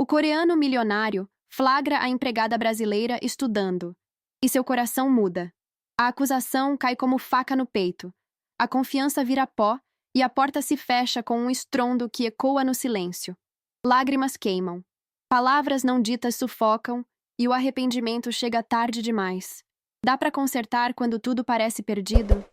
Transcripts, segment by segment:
O coreano milionário flagra a empregada brasileira estudando, e seu coração muda. A acusação cai como faca no peito. A confiança vira pó e a porta se fecha com um estrondo que ecoa no silêncio. Lágrimas queimam. Palavras não ditas sufocam e o arrependimento chega tarde demais. Dá para consertar quando tudo parece perdido?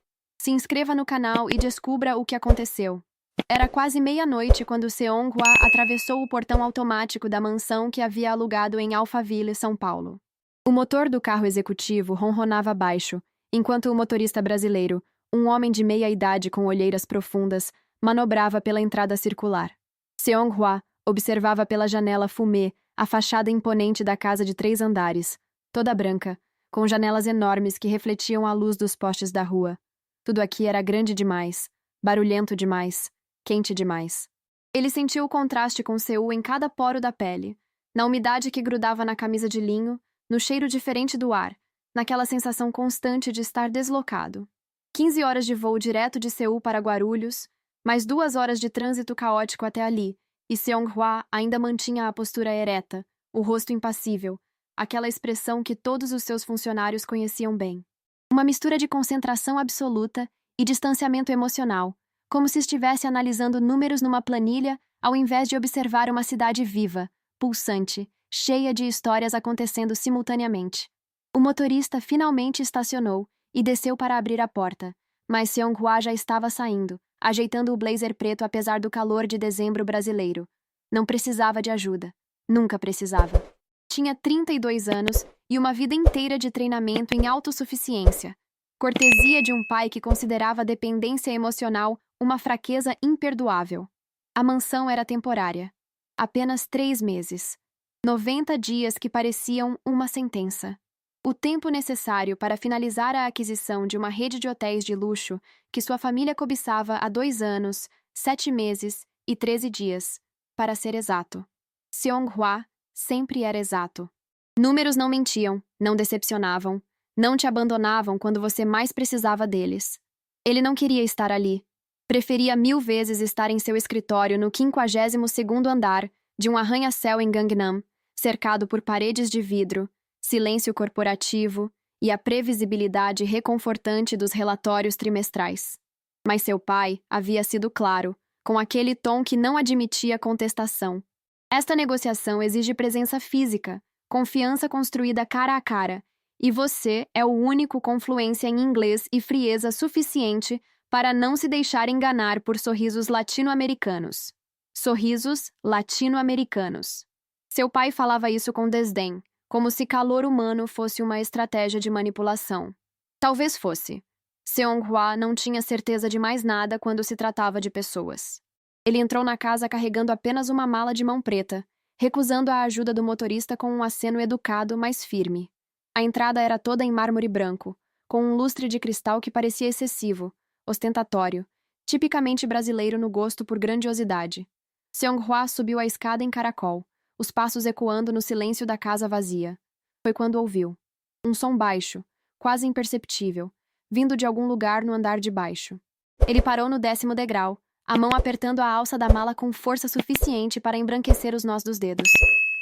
Se inscreva no canal e descubra o que aconteceu. Era quase meia-noite quando Seong-hwa atravessou o portão automático da mansão que havia alugado em Alphaville, São Paulo. O motor do carro executivo ronronava baixo, enquanto o motorista brasileiro, um homem de meia-idade com olheiras profundas, manobrava pela entrada circular. Seong-hwa observava pela janela fumê a fachada imponente da casa de 3 andares, toda branca, com janelas enormes que refletiam a luz dos postes da rua. Tudo aqui era grande demais, barulhento demais, quente demais. Ele sentiu o contraste com Seul em cada poro da pele, na umidade que grudava na camisa de linho, no cheiro diferente do ar, naquela sensação constante de estar deslocado. 15 horas de voo direto de Seul para Guarulhos, mais 2 horas de trânsito caótico até ali, e Seong-hwa ainda mantinha a postura ereta, o rosto impassível, aquela expressão que todos os seus funcionários conheciam bem. Uma mistura de concentração absoluta e distanciamento emocional, como se estivesse analisando números numa planilha ao invés de observar uma cidade viva, pulsante, cheia de histórias acontecendo simultaneamente. O motorista finalmente estacionou e desceu para abrir a porta, mas Seong-hwa já estava saindo, ajeitando o blazer preto apesar do calor de dezembro brasileiro. Não precisava de ajuda. Nunca precisava. Tinha 32 anos e uma vida inteira de treinamento em autossuficiência. Cortesia de um pai que considerava a dependência emocional uma fraqueza imperdoável. A mansão era temporária. Apenas 3 meses. 90 dias que pareciam uma sentença. O tempo necessário para finalizar a aquisição de uma rede de hotéis de luxo que sua família cobiçava há 2 anos, 7 meses e 13 dias, para ser exato. Seong-hwa sempre era exato. Números não mentiam, não decepcionavam, não te abandonavam quando você mais precisava deles. Ele não queria estar ali. Preferia 1000 vezes estar em seu escritório no 52º andar de um arranha-céu em Gangnam, cercado por paredes de vidro, silêncio corporativo e a previsibilidade reconfortante dos relatórios trimestrais. Mas seu pai havia sido claro, com aquele tom que não admitia contestação. Esta negociação exige presença física, confiança construída cara a cara, e você é o único com fluência em inglês e frieza suficiente para não se deixar enganar por sorrisos latino-americanos. Sorrisos latino-americanos. Seu pai falava isso com desdém, como se calor humano fosse uma estratégia de manipulação. Talvez fosse. Seong-hwa não tinha certeza de mais nada quando se tratava de pessoas. Ele entrou na casa carregando apenas uma mala de mão preta, recusando a ajuda do motorista com um aceno educado, mas firme. A entrada era toda em mármore branco, com um lustre de cristal que parecia excessivo, ostentatório, tipicamente brasileiro no gosto por grandiosidade. Seong-hwa subiu a escada em caracol, os passos ecoando no silêncio da casa vazia. Foi quando ouviu. Um som baixo, quase imperceptível, vindo de algum lugar no andar de baixo. Ele parou no 10º degrau, a mão apertando a alça da mala com força suficiente para embranquecer os nós dos dedos.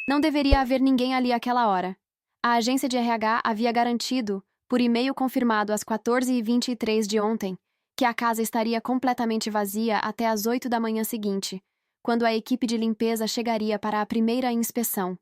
Não deveria haver ninguém ali àquela hora. A agência de RH havia garantido, por e-mail confirmado às 14h23 de ontem, que a casa estaria completamente vazia até às 8 da manhã seguinte, quando a equipe de limpeza chegaria para a primeira inspeção.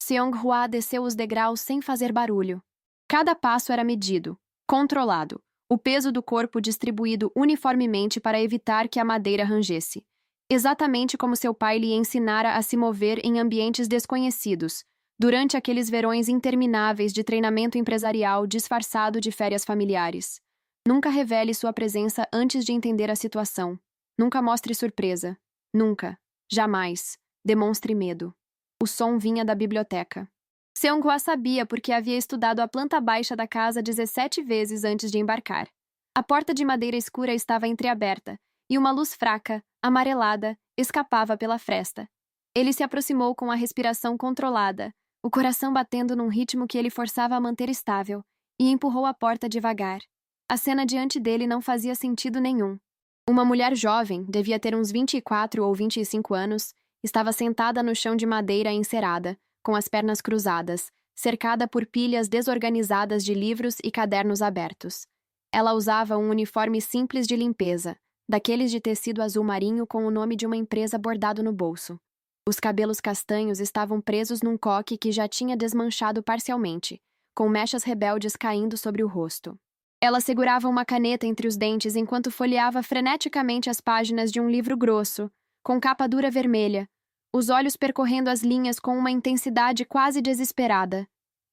Seong-hwa desceu os degraus sem fazer barulho. Cada passo era medido, controlado, o peso do corpo distribuído uniformemente para evitar que a madeira rangesse. Exatamente como seu pai lhe ensinara a se mover em ambientes desconhecidos, durante aqueles verões intermináveis de treinamento empresarial disfarçado de férias familiares. Nunca revele sua presença antes de entender a situação. Nunca mostre surpresa. Nunca. Jamais. Demonstre medo. O som vinha da biblioteca. Seong-hwa sabia porque havia estudado a planta baixa da casa 17 vezes antes de embarcar. A porta de madeira escura estava entreaberta, e uma luz fraca, amarelada, escapava pela fresta. Ele se aproximou com a respiração controlada, o coração batendo num ritmo que ele forçava a manter estável, e empurrou a porta devagar. A cena diante dele não fazia sentido nenhum. Uma mulher jovem, devia ter uns 24 ou 25 anos, Estava sentada no chão de madeira encerada, com as pernas cruzadas, cercada por pilhas desorganizadas de livros e cadernos abertos. Ela usava um uniforme simples de limpeza, daqueles de tecido azul marinho com o nome de uma empresa bordado no bolso. Os cabelos castanhos estavam presos num coque que já tinha desmanchado parcialmente, com mechas rebeldes caindo sobre o rosto. Ela segurava uma caneta entre os dentes enquanto folheava freneticamente as páginas de um livro grosso, com capa dura vermelha, os olhos percorrendo as linhas com uma intensidade quase desesperada.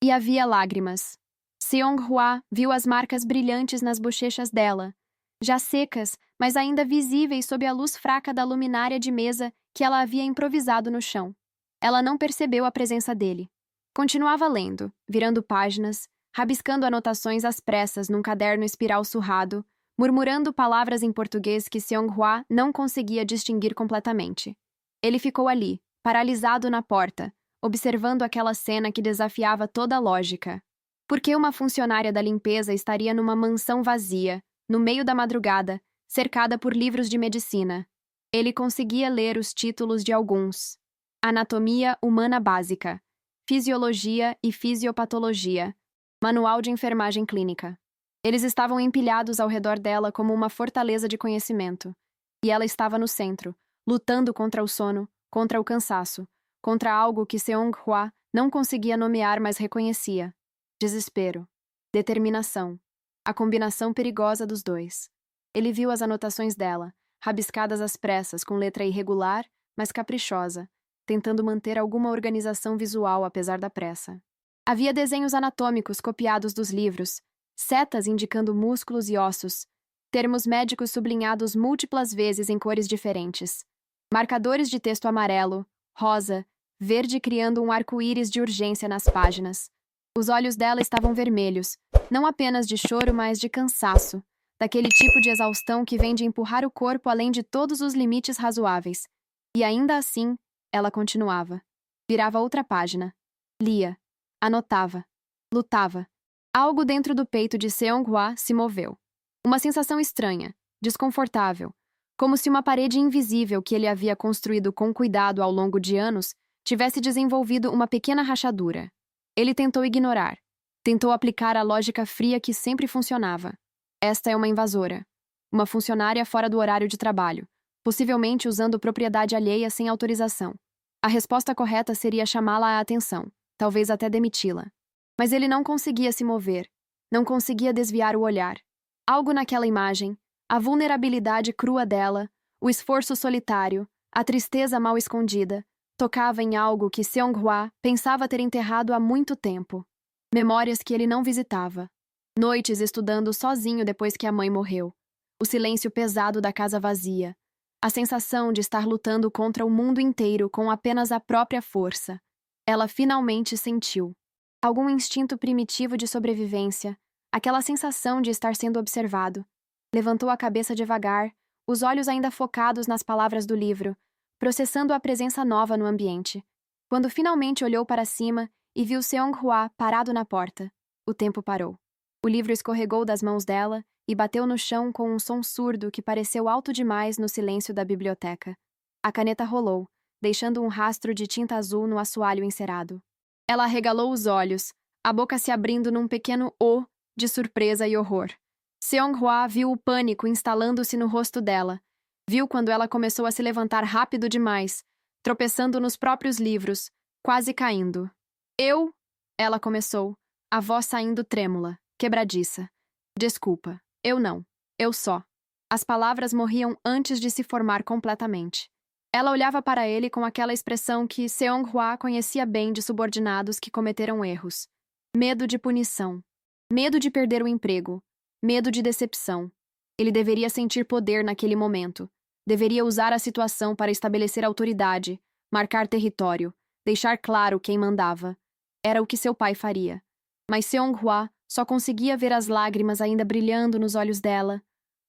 E havia lágrimas. Seong-hwa viu as marcas brilhantes nas bochechas dela, já secas, mas ainda visíveis sob a luz fraca da luminária de mesa que ela havia improvisado no chão. Ela não percebeu a presença dele. Continuava lendo, virando páginas, rabiscando anotações às pressas num caderno espiral surrado, murmurando palavras em português que Seong-hwa não conseguia distinguir completamente. Ele ficou ali, paralisado na porta, observando aquela cena que desafiava toda a lógica. Por que uma funcionária da limpeza estaria numa mansão vazia, no meio da madrugada, cercada por livros de medicina? Ele conseguia ler os títulos de alguns: Anatomia Humana Básica, Fisiologia e Fisiopatologia, Manual de Enfermagem Clínica. Eles estavam empilhados ao redor dela como uma fortaleza de conhecimento. E ela estava no centro, lutando contra o sono, contra o cansaço, contra algo que Seong-hwa não conseguia nomear, mas reconhecia. Desespero. Determinação. A combinação perigosa dos dois. Ele viu as anotações dela, rabiscadas às pressas, com letra irregular, mas caprichosa, tentando manter alguma organização visual apesar da pressa. Havia desenhos anatômicos copiados dos livros, setas indicando músculos e ossos, termos médicos sublinhados múltiplas vezes em cores diferentes, marcadores de texto amarelo, rosa, verde criando um arco-íris de urgência nas páginas. Os olhos dela estavam vermelhos, não apenas de choro, mas de cansaço, daquele tipo de exaustão que vem de empurrar o corpo além de todos os limites razoáveis. E ainda assim, ela continuava. Virava outra página. Lia. Anotava. Lutava. Algo dentro do peito de Seong-hwa se moveu. Uma sensação estranha, desconfortável, como se uma parede invisível que ele havia construído com cuidado ao longo de anos tivesse desenvolvido uma pequena rachadura. Ele tentou ignorar. Tentou aplicar a lógica fria que sempre funcionava. Esta é uma invasora. Uma funcionária fora do horário de trabalho, possivelmente usando propriedade alheia sem autorização. A resposta correta seria chamá-la à atenção, talvez até demiti-la. Mas ele não conseguia se mover, não conseguia desviar o olhar. Algo naquela imagem, a vulnerabilidade crua dela, o esforço solitário, a tristeza mal escondida, tocava em algo que Seong-hwa pensava ter enterrado há muito tempo. Memórias que ele não visitava. Noites estudando sozinho depois que a mãe morreu. O silêncio pesado da casa vazia. A sensação de estar lutando contra o mundo inteiro com apenas a própria força. Ela finalmente sentiu. Algum instinto primitivo de sobrevivência, aquela sensação de estar sendo observado. Levantou a cabeça devagar, os olhos ainda focados nas palavras do livro, processando a presença nova no ambiente. Quando finalmente olhou para cima e viu Seong-hwa parado na porta, o tempo parou. O livro escorregou das mãos dela e bateu no chão com um som surdo que pareceu alto demais no silêncio da biblioteca. A caneta rolou, deixando um rastro de tinta azul no assoalho encerado. Ela arregalou os olhos, a boca se abrindo num pequeno "O" de surpresa e horror. Seong-hwa viu o pânico instalando-se no rosto dela. Viu quando ela começou a se levantar rápido demais, tropeçando nos próprios livros, quase caindo. Ela começou, a voz saindo trêmula, quebradiça. Desculpa, eu não. Eu só. As palavras morriam antes de se formar completamente. Ela olhava para ele com aquela expressão que Seong-hwa conhecia bem de subordinados que cometeram erros. Medo de punição. Medo de perder o emprego. Medo de decepção. Ele deveria sentir poder naquele momento. Deveria usar a situação para estabelecer autoridade, marcar território, deixar claro quem mandava. Era o que seu pai faria. Mas Seong-hwa só conseguia ver as lágrimas ainda brilhando nos olhos dela,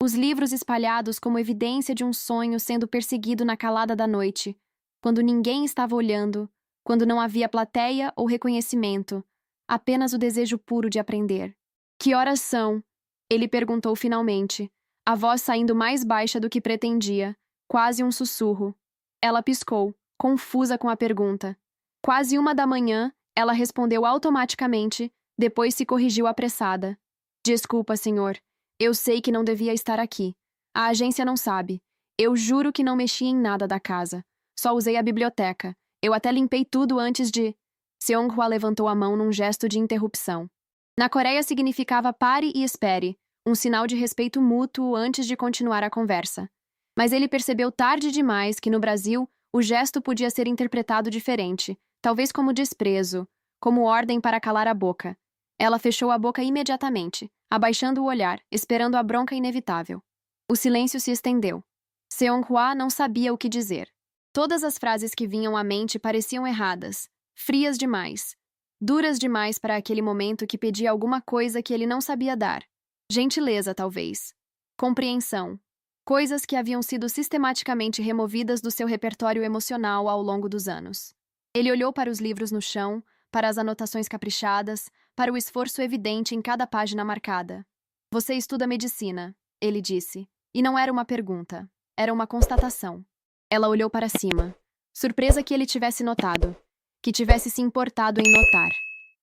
os livros espalhados como evidência de um sonho sendo perseguido na calada da noite, quando ninguém estava olhando, quando não havia plateia ou reconhecimento, apenas o desejo puro de aprender. Que horas são? Ele perguntou finalmente, a voz saindo mais baixa do que pretendia, quase um sussurro. Ela piscou, confusa com a pergunta. Quase 1 da manhã, ela respondeu automaticamente, depois se corrigiu apressada. Desculpa, senhor. Eu sei que não devia estar aqui. A agência não sabe. Eu juro que não mexi em nada da casa. Só usei a biblioteca. Eu até limpei tudo antes de... Seong-hwa levantou a mão num gesto de interrupção. Na Coreia significava pare e espere, um sinal de respeito mútuo antes de continuar a conversa. Mas ele percebeu tarde demais que no Brasil o gesto podia ser interpretado diferente, talvez como desprezo, como ordem para calar a boca. Ela fechou a boca imediatamente, abaixando o olhar, esperando a bronca inevitável. O silêncio se estendeu. Seong-hwa não sabia o que dizer. Todas as frases que vinham à mente pareciam erradas, frias demais, duras demais para aquele momento que pedia alguma coisa que ele não sabia dar. Gentileza, talvez. Compreensão. Coisas que haviam sido sistematicamente removidas do seu repertório emocional ao longo dos anos. Ele olhou para os livros no chão, para as anotações caprichadas, para o esforço evidente em cada página marcada. Você estuda medicina, ele disse, e não era uma pergunta, era uma constatação. Ela olhou para cima, surpresa que ele tivesse notado, que tivesse se importado em notar.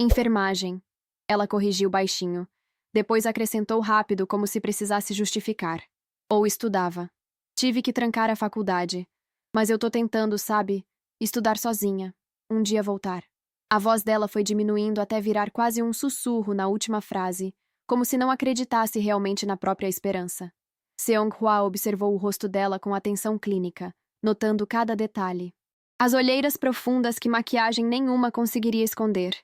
Enfermagem, ela corrigiu baixinho, depois acrescentou rápido como se precisasse justificar. Ou estudava. Tive que trancar a faculdade, mas eu tô tentando, sabe, estudar sozinha, um dia voltar. A voz dela foi diminuindo até virar quase um sussurro na última frase, como se não acreditasse realmente na própria esperança. Seong-hwa observou o rosto dela com atenção clínica, notando cada detalhe. As olheiras profundas que maquiagem nenhuma conseguiria esconder.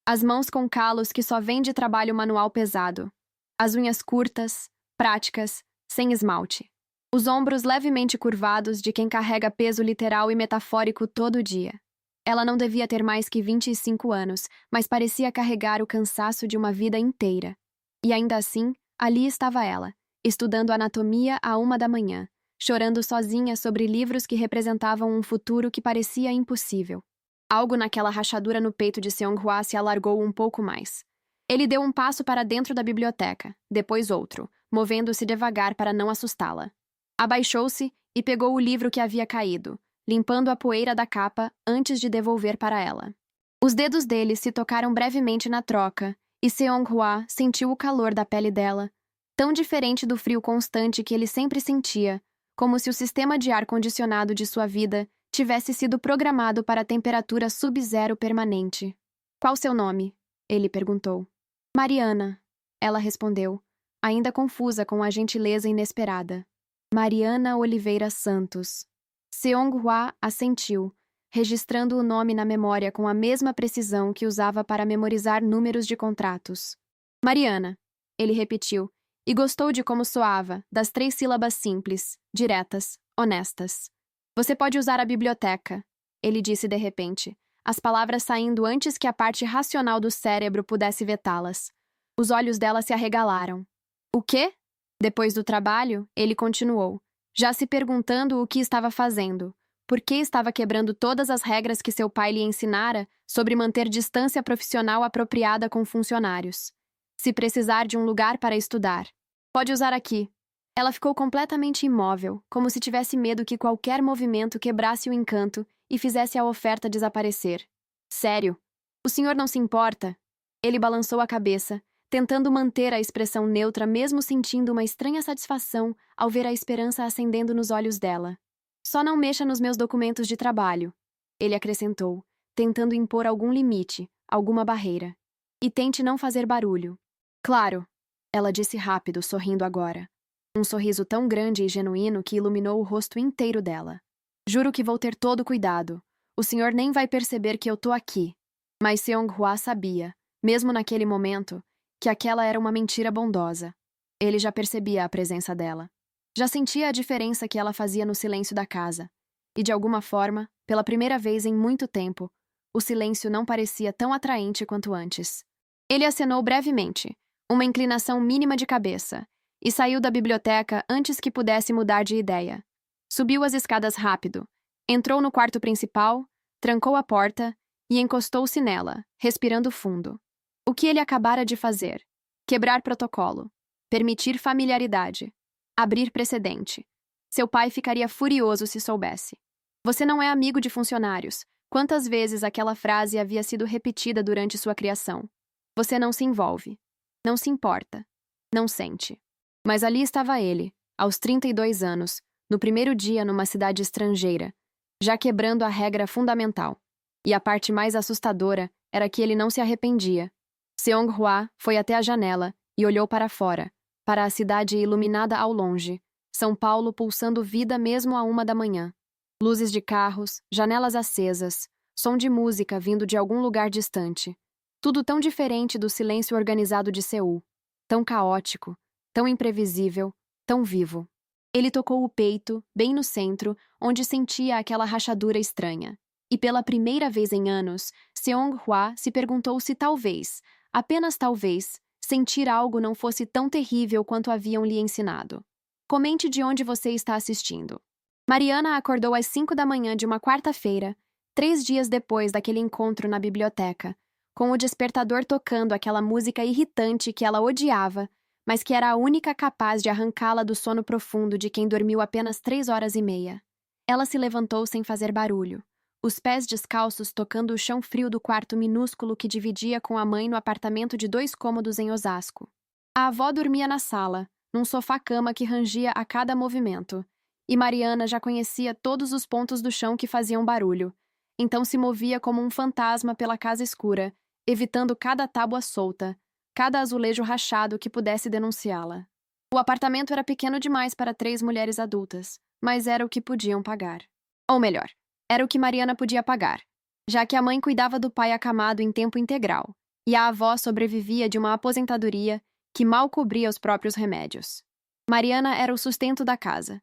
As mãos com calos que só vêm de trabalho manual pesado. As unhas curtas, práticas, sem esmalte. Os ombros levemente curvados de quem carrega peso literal e metafórico todo dia. Ela não devia ter mais que 25 anos, mas parecia carregar o cansaço de uma vida inteira. E ainda assim, ali estava ela, estudando anatomia à 1 da manhã, chorando sozinha sobre livros que representavam um futuro que parecia impossível. Algo naquela rachadura no peito de Seong-hwa se alargou um pouco mais. Ele deu um passo para dentro da biblioteca, depois outro, movendo-se devagar para não assustá-la. Abaixou-se e pegou o livro que havia caído, limpando a poeira da capa antes de devolver para ela. Os dedos dele se tocaram brevemente na troca, e Seong-hwa sentiu o calor da pele dela, tão diferente do frio constante que ele sempre sentia, como se o sistema de ar-condicionado de sua vida tivesse sido programado para a temperatura sub-zero permanente. Qual seu nome? Ele perguntou. Mariana, ela respondeu, ainda confusa com a gentileza inesperada. Mariana Oliveira Santos. Seong-hwa assentiu, registrando o nome na memória com a mesma precisão que usava para memorizar números de contratos. Mariana, ele repetiu, e gostou de como soava, das 3 sílabas simples, diretas, honestas. Você pode usar a biblioteca, ele disse de repente, as palavras saindo antes que a parte racional do cérebro pudesse vetá-las. Os olhos dela se arregalaram. O quê? Depois do trabalho, ele continuou, já se perguntando o que estava fazendo, por que estava quebrando todas as regras que seu pai lhe ensinara sobre manter distância profissional apropriada com funcionários. Se precisar de um lugar para estudar, pode usar aqui. Ela ficou completamente imóvel, como se tivesse medo que qualquer movimento quebrasse o encanto e fizesse a oferta desaparecer. Sério? O senhor não se importa? Ele balançou a cabeça, tentando manter a expressão neutra mesmo sentindo uma estranha satisfação ao ver a esperança acendendo nos olhos dela. Só não mexa nos meus documentos de trabalho, ele acrescentou, tentando impor algum limite, alguma barreira. E tente não fazer barulho. Claro, ela disse rápido, sorrindo agora. Um sorriso tão grande e genuíno que iluminou o rosto inteiro dela. Juro que vou ter todo cuidado. O senhor nem vai perceber que eu tô aqui. Mas Seong-hwa sabia, mesmo naquele momento, que aquela era uma mentira bondosa. Ele já percebia a presença dela. Já sentia a diferença que ela fazia no silêncio da casa. E de alguma forma, pela primeira vez em muito tempo, o silêncio não parecia tão atraente quanto antes. Ele acenou brevemente, uma inclinação mínima de cabeça, e saiu da biblioteca antes que pudesse mudar de ideia. Subiu as escadas rápido, entrou no quarto principal, trancou a porta e encostou-se nela, respirando fundo. O que ele acabara de fazer? Quebrar protocolo, permitir familiaridade, abrir precedente. Seu pai ficaria furioso se soubesse. Você não é amigo de funcionários. Quantas vezes aquela frase havia sido repetida durante sua criação? Você não se envolve. Não se importa. Não sente. Mas ali estava ele, aos 32 anos, no primeiro dia numa cidade estrangeira, já quebrando a regra fundamental. E a parte mais assustadora era que ele não se arrependia. Seong-hwa foi até a janela e olhou para fora, para a cidade iluminada ao longe, São Paulo pulsando vida mesmo à 1 da manhã. Luzes de carros, janelas acesas, som de música vindo de algum lugar distante. Tudo tão diferente do silêncio organizado de Seul. Tão caótico, tão imprevisível, tão vivo. Ele tocou o peito, bem no centro, onde sentia aquela rachadura estranha. E pela primeira vez em anos, Seong-hwa se perguntou se talvez, apenas talvez, sentir algo não fosse tão terrível quanto haviam lhe ensinado. Comente de onde você está assistindo. Mariana acordou às 5 da manhã de uma quarta-feira, 3 dias depois daquele encontro na biblioteca, com o despertador tocando aquela música irritante que ela odiava, mas que era a única capaz de arrancá-la do sono profundo de quem dormiu apenas 3 horas e meia. Ela se levantou sem fazer barulho, os pés descalços tocando o chão frio do quarto minúsculo que dividia com a mãe no apartamento de 2 cômodos em Osasco. A avó dormia na sala, num sofá-cama que rangia a cada movimento, e Mariana já conhecia todos os pontos do chão que faziam barulho, então se movia como um fantasma pela casa escura, evitando cada tábua solta, cada azulejo rachado que pudesse denunciá-la. O apartamento era pequeno demais para 3 mulheres adultas, mas era o que podiam pagar. Ou melhor, era o que Mariana podia pagar, já que a mãe cuidava do pai acamado em tempo integral, e a avó sobrevivia de uma aposentadoria que mal cobria os próprios remédios. Mariana era o sustento da casa.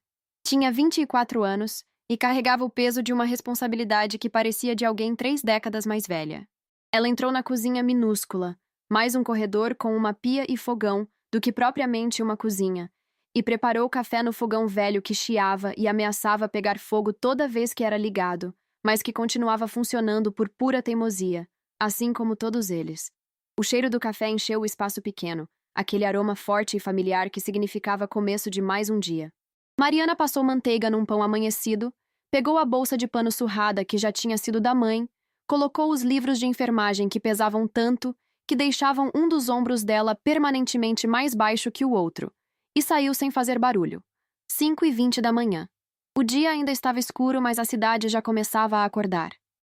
Tinha 24 anos e carregava o peso de uma responsabilidade que parecia de alguém 3 décadas mais velha. Ela entrou na cozinha minúscula, mais um corredor com uma pia e fogão do que propriamente uma cozinha, e preparou o café no fogão velho que chiava e ameaçava pegar fogo toda vez que era ligado, mas que continuava funcionando por pura teimosia, assim como todos eles. O cheiro do café encheu o espaço pequeno, aquele aroma forte e familiar que significava começo de mais um dia. Mariana passou manteiga num pão amanhecido, pegou a bolsa de pano surrada que já tinha sido da mãe, colocou os livros de enfermagem que pesavam tanto que deixavam um dos ombros dela permanentemente mais baixo que o outro, e saiu sem fazer barulho. 5h20 da manhã. O dia ainda estava escuro, mas a cidade já começava a acordar.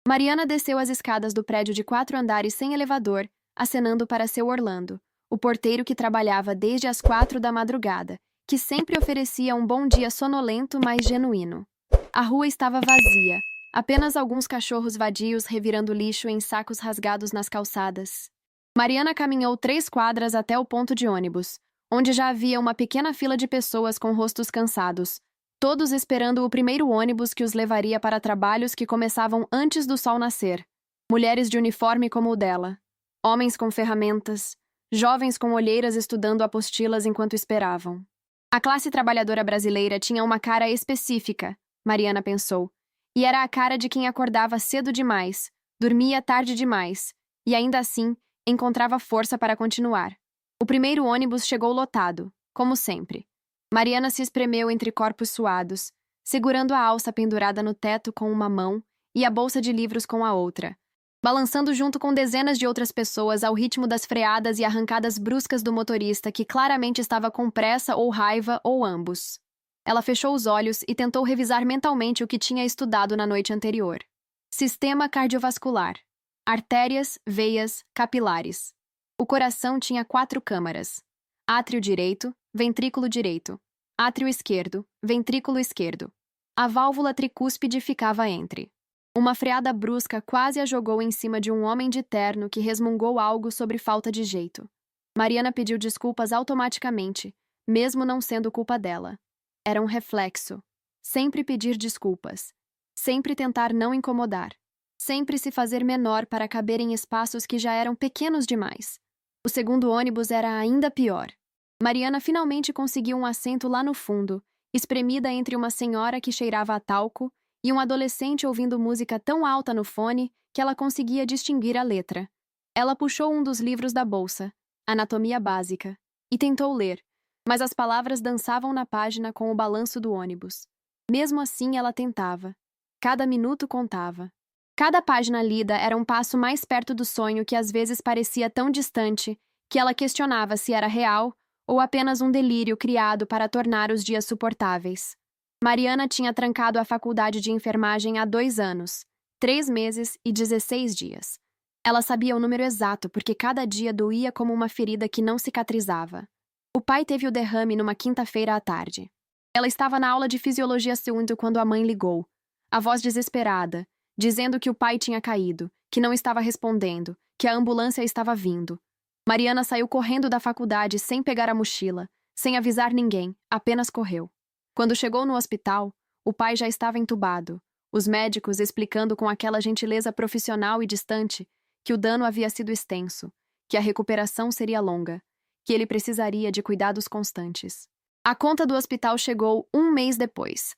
Mariana desceu as escadas do prédio de 4 andares sem elevador, acenando para seu Orlando, o porteiro que trabalhava desde as 4 da madrugada, que sempre oferecia um bom dia sonolento, mas genuíno. A rua estava vazia, apenas alguns cachorros vadios revirando lixo em sacos rasgados nas calçadas. Mariana caminhou 3 quadras até o ponto de ônibus, onde já havia uma pequena fila de pessoas com rostos cansados, todos esperando o primeiro ônibus que os levaria para trabalhos que começavam antes do sol nascer. Mulheres de uniforme como o dela, homens com ferramentas, jovens com olheiras estudando apostilas enquanto esperavam. A classe trabalhadora brasileira tinha uma cara específica, Mariana pensou, e era a cara de quem acordava cedo demais, dormia tarde demais, e ainda assim encontrava força para continuar. O primeiro ônibus chegou lotado, como sempre. Mariana se espremeu entre corpos suados, segurando a alça pendurada no teto com uma mão e a bolsa de livros com a outra, balançando junto com dezenas de outras pessoas ao ritmo das freadas e arrancadas bruscas do motorista que claramente estava com pressa ou raiva ou ambos. Ela fechou os olhos e tentou revisar mentalmente o que tinha estudado na noite anterior. Sistema cardiovascular. Artérias, veias, capilares. O coração tinha 4 câmaras. Átrio direito, ventrículo direito. Átrio esquerdo, ventrículo esquerdo. A válvula tricúspide ficava entre. Uma freada brusca quase a jogou em cima de um homem de terno que resmungou algo sobre falta de jeito. Mariana pediu desculpas automaticamente, mesmo não sendo culpa dela. Era um reflexo. Sempre pedir desculpas. Sempre tentar não incomodar. Sempre se fazer menor para caber em espaços que já eram pequenos demais. O segundo ônibus era ainda pior. Mariana finalmente conseguiu um assento lá no fundo, espremida entre uma senhora que cheirava a talco e um adolescente ouvindo música tão alta no fone que ela conseguia distinguir a letra. Ela puxou um dos livros da bolsa, Anatomia Básica, e tentou ler, mas as palavras dançavam na página com o balanço do ônibus. Mesmo assim, ela tentava. Cada minuto contava. Cada página lida era um passo mais perto do sonho que às vezes parecia tão distante que ela questionava se era real ou apenas um delírio criado para tornar os dias suportáveis. Mariana tinha trancado a faculdade de enfermagem há 2 anos, 3 meses e 16 dias. Ela sabia o número exato porque cada dia doía como uma ferida que não cicatrizava. O pai teve o derrame numa quinta-feira à tarde. Ela estava na aula de fisiologia segundo quando a mãe ligou. A voz desesperada, dizendo que o pai tinha caído, que não estava respondendo, que a ambulância estava vindo. Mariana saiu correndo da faculdade sem pegar a mochila, sem avisar ninguém, apenas correu. Quando chegou no hospital, o pai já estava entubado, os médicos explicando com aquela gentileza profissional e distante que o dano havia sido extenso, que a recuperação seria longa, que ele precisaria de cuidados constantes. A conta do hospital chegou 1 mês depois.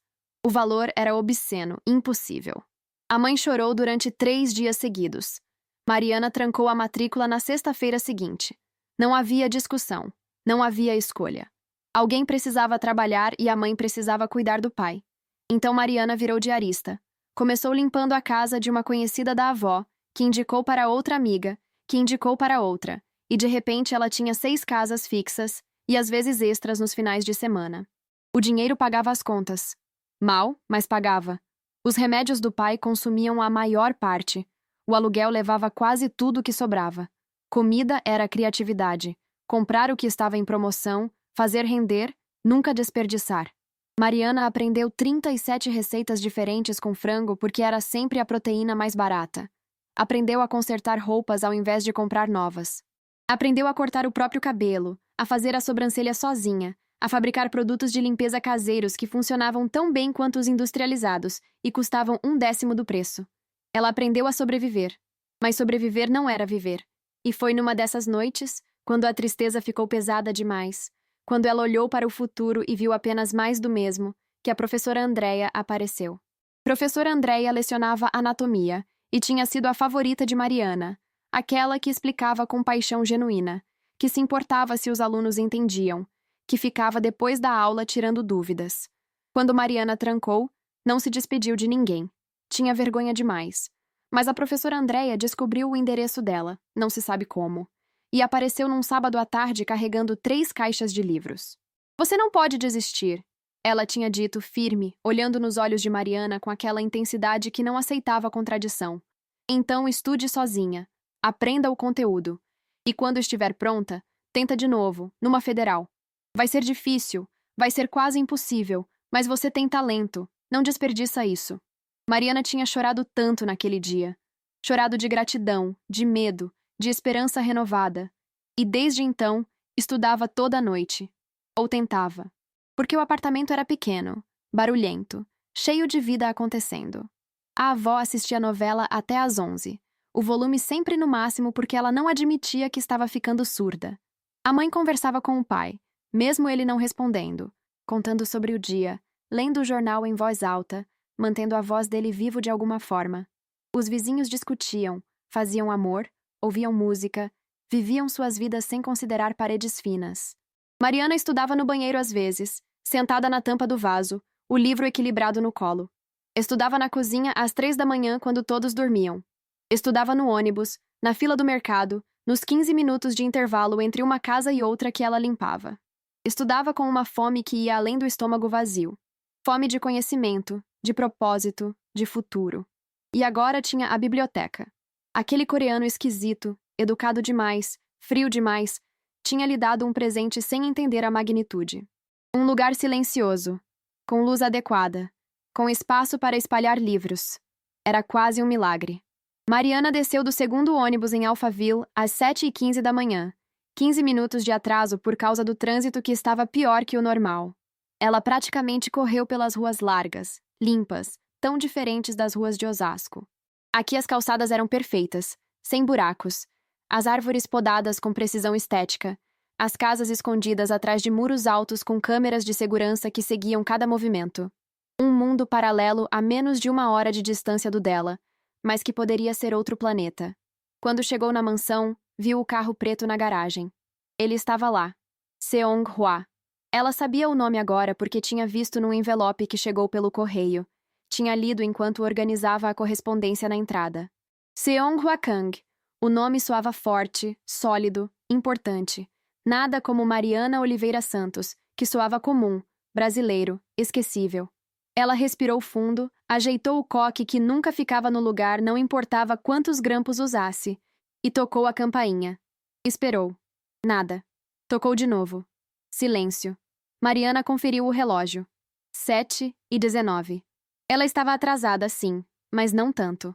O valor era obsceno, impossível. A mãe chorou durante 3 dias seguidos. Mariana trancou a matrícula na sexta-feira seguinte. Não havia discussão, não havia escolha. Alguém precisava trabalhar e a mãe precisava cuidar do pai. Então Mariana virou diarista. Começou limpando a casa de uma conhecida da avó, que indicou para outra amiga, que indicou para outra, e de repente ela tinha 6 casas fixas e às vezes extras nos finais de semana. O dinheiro pagava as contas. Mal, mas pagava. Os remédios do pai consumiam a maior parte. O aluguel levava quase tudo que sobrava. Comida era criatividade. Comprar o que estava em promoção, fazer render, nunca desperdiçar. Mariana aprendeu 37 receitas diferentes com frango porque era sempre a proteína mais barata. Aprendeu a consertar roupas ao invés de comprar novas. Aprendeu a cortar o próprio cabelo, a fazer a sobrancelha sozinha, a fabricar produtos de limpeza caseiros que funcionavam tão bem quanto os industrializados e custavam 1/10 do preço. Ela aprendeu a sobreviver. Mas sobreviver não era viver. E foi numa dessas noites, quando a tristeza ficou pesada demais, quando ela olhou para o futuro e viu apenas mais do mesmo, que a professora Andréia apareceu. Professora Andréia lecionava anatomia e tinha sido a favorita de Mariana, aquela que explicava com paixão genuína, que se importava se os alunos entendiam, que ficava depois da aula tirando dúvidas. Quando Mariana trancou, não se despediu de ninguém. Tinha vergonha demais. Mas a professora Andréia descobriu o endereço dela, não se sabe como, e apareceu num sábado à tarde carregando 3 caixas de livros. Você não pode desistir, ela tinha dito firme, olhando nos olhos de Mariana com aquela intensidade que não aceitava a contradição. Então estude sozinha, aprenda o conteúdo, e quando estiver pronta, tenta de novo, numa federal. Vai ser difícil, vai ser quase impossível, mas você tem talento, não desperdiça isso. Mariana tinha chorado tanto naquele dia. Chorado de gratidão, de medo, de esperança renovada. E desde então, estudava toda a noite. Ou tentava. Porque o apartamento era pequeno, barulhento, cheio de vida acontecendo. A avó assistia a novela até às 11, o volume sempre no máximo porque ela não admitia que estava ficando surda. A mãe conversava com o pai, mesmo ele não respondendo, contando sobre o dia, lendo o jornal em voz alta, mantendo a voz dele vivo de alguma forma. Os vizinhos discutiam, faziam amor, ouviam música, viviam suas vidas sem considerar paredes finas. Mariana estudava no banheiro às vezes, sentada na tampa do vaso, o livro equilibrado no colo. Estudava na cozinha às 3 da manhã quando todos dormiam. Estudava no ônibus, na fila do mercado, nos 15 minutos de intervalo entre uma casa e outra que ela limpava. Estudava com uma fome que ia além do estômago vazio. Fome de conhecimento, de propósito, de futuro. E agora tinha a biblioteca. Aquele coreano esquisito, educado demais, frio demais, tinha lhe dado um presente sem entender a magnitude. Um lugar silencioso, com luz adequada, com espaço para espalhar livros. Era quase um milagre. Mariana desceu do segundo ônibus em Alphaville às 7h15 da manhã, 15 minutos de atraso por causa do trânsito que estava pior que o normal. Ela praticamente correu pelas ruas largas, limpas, tão diferentes das ruas de Osasco. Aqui as calçadas eram perfeitas, sem buracos, as árvores podadas com precisão estética, as casas escondidas atrás de muros altos com câmeras de segurança que seguiam cada movimento. Um mundo paralelo a menos de 1 hora de distância do dela, mas que poderia ser outro planeta. Quando chegou na mansão, viu o carro preto na garagem. Ele estava lá. Seong-hwa. Ela sabia o nome agora porque tinha visto num envelope que chegou pelo correio. tinha lido enquanto organizava a correspondência na entrada. Seong Hwa Kang. O nome soava forte, sólido, importante. Nada como Mariana Oliveira Santos, que soava comum, brasileiro, esquecível. Ela respirou fundo, ajeitou o coque que nunca ficava no lugar, não importava quantos grampos usasse, e tocou a campainha. Esperou. Nada. Tocou de novo. Silêncio. Mariana conferiu o relógio. 7h19. Ela estava atrasada, sim, mas não tanto.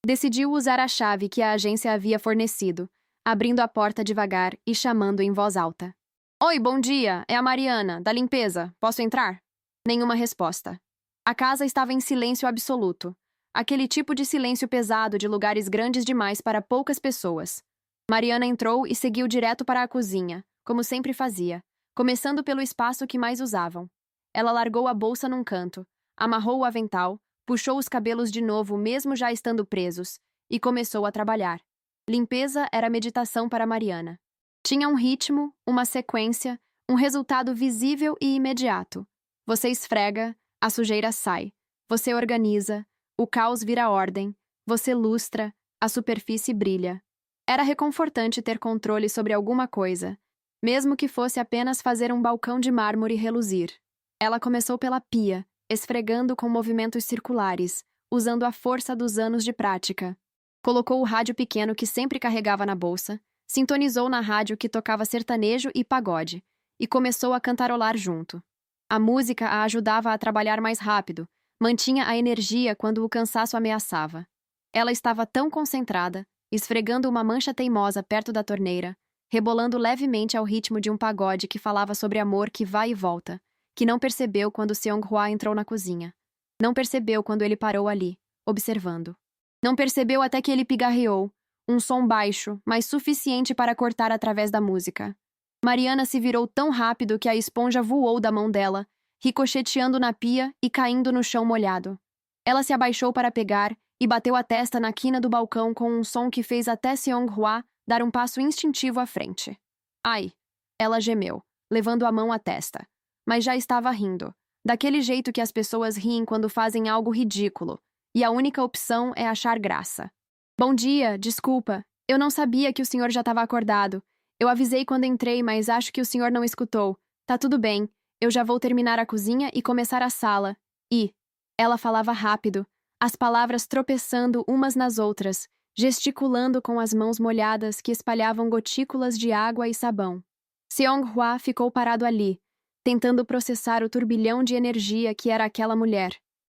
Decidiu usar a chave que a agência havia fornecido, abrindo a porta devagar e chamando em voz alta. Oi, bom dia, é a Mariana, da limpeza. Posso entrar? Nenhuma resposta. A casa estava em silêncio absoluto. Aquele tipo de silêncio pesado de lugares grandes demais para poucas pessoas. Mariana entrou e seguiu direto para a cozinha, como sempre fazia, começando pelo espaço que mais usavam. Ela largou a bolsa num canto, amarrou o avental, puxou os cabelos de novo mesmo já estando presos, e começou a trabalhar. Limpeza era meditação para Mariana. Tinha um ritmo, uma sequência, um resultado visível e imediato. Você esfrega, a sujeira sai. Você organiza, o caos vira ordem. Você lustra, a superfície brilha. Era reconfortante ter controle sobre alguma coisa, mesmo que fosse apenas fazer um balcão de mármore reluzir. Ela começou pela pia, esfregando com movimentos circulares, usando a força dos anos de prática. Colocou o rádio pequeno que sempre carregava na bolsa, sintonizou na rádio que tocava sertanejo e pagode, e começou a cantarolar junto. A música a ajudava a trabalhar mais rápido, mantinha a energia quando o cansaço ameaçava. Ela estava tão concentrada, esfregando uma mancha teimosa perto da torneira, rebolando levemente ao ritmo de um pagode que falava sobre amor que vai e volta, que não percebeu quando Seong-hwa entrou na cozinha. Não percebeu quando ele parou ali, observando. Não percebeu até que ele pigarreou, um som baixo, mas suficiente para cortar através da música. Mariana se virou tão rápido que a esponja voou da mão dela, ricocheteando na pia e caindo no chão molhado. Ela se abaixou para pegar e bateu a testa na quina do balcão com um som que fez até Seong-hwa dar um passo instintivo à frente. Ai! Ela gemeu, levando a mão à testa. Mas já estava rindo, daquele jeito que as pessoas riem quando fazem algo ridículo, e a única opção é achar graça. Bom dia, desculpa. Eu não sabia que o senhor já estava acordado. Eu avisei quando entrei, mas acho que o senhor não escutou. Tá tudo bem. Eu já vou terminar a cozinha e começar a sala. E... Ela falava rápido, as palavras tropeçando umas nas outras, gesticulando com as mãos molhadas que espalhavam gotículas de água e sabão. Seong-hwa ficou parado ali, tentando processar o turbilhão de energia que era aquela mulher.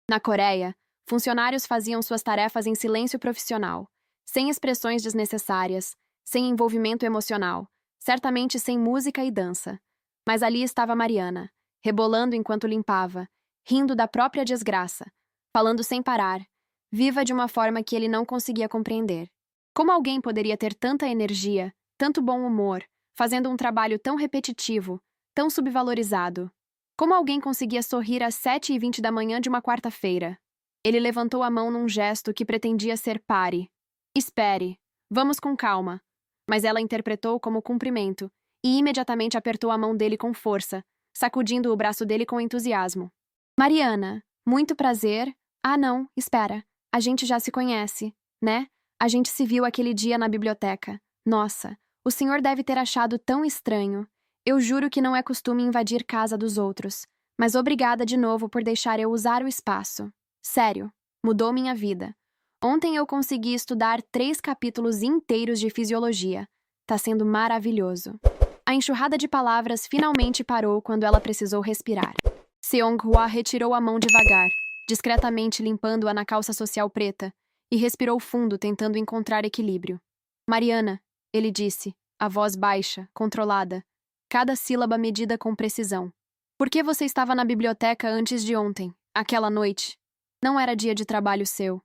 Na Coreia, funcionários faziam suas tarefas em silêncio profissional, sem expressões desnecessárias, sem envolvimento emocional, certamente sem música e dança. Mas ali estava Mariana, rebolando enquanto limpava, rindo da própria desgraça, falando sem parar, viva de uma forma que ele não conseguia compreender. Como alguém poderia ter tanta energia, tanto bom humor, fazendo um trabalho tão repetitivo, tão subvalorizado? Como alguém conseguia sorrir às 7h20 da manhã de uma quarta-feira? Ele levantou a mão num gesto que pretendia ser pare. Espere, vamos com calma. Mas ela interpretou como cumprimento e imediatamente apertou a mão dele com força, sacudindo o braço dele com entusiasmo. Mariana, muito prazer. Ah, não, espera. A gente já se conhece, né? A gente se viu aquele dia na biblioteca. Nossa, o senhor deve ter achado tão estranho. Eu juro que não é costume invadir casa dos outros, mas obrigada de novo por deixar eu usar o espaço. Sério, mudou minha vida. Ontem eu consegui estudar 3 capítulos inteiros de fisiologia. Tá sendo maravilhoso. A enxurrada de palavras finalmente parou quando ela precisou respirar. Seong-hwa retirou a mão devagar, discretamente limpando-a na calça social preta, e respirou fundo tentando encontrar equilíbrio. Mariana, ele disse, a voz baixa, controlada, cada sílaba medida com precisão. Por que você estava na biblioteca antes de ontem, aquela noite? Não era dia de trabalho seu.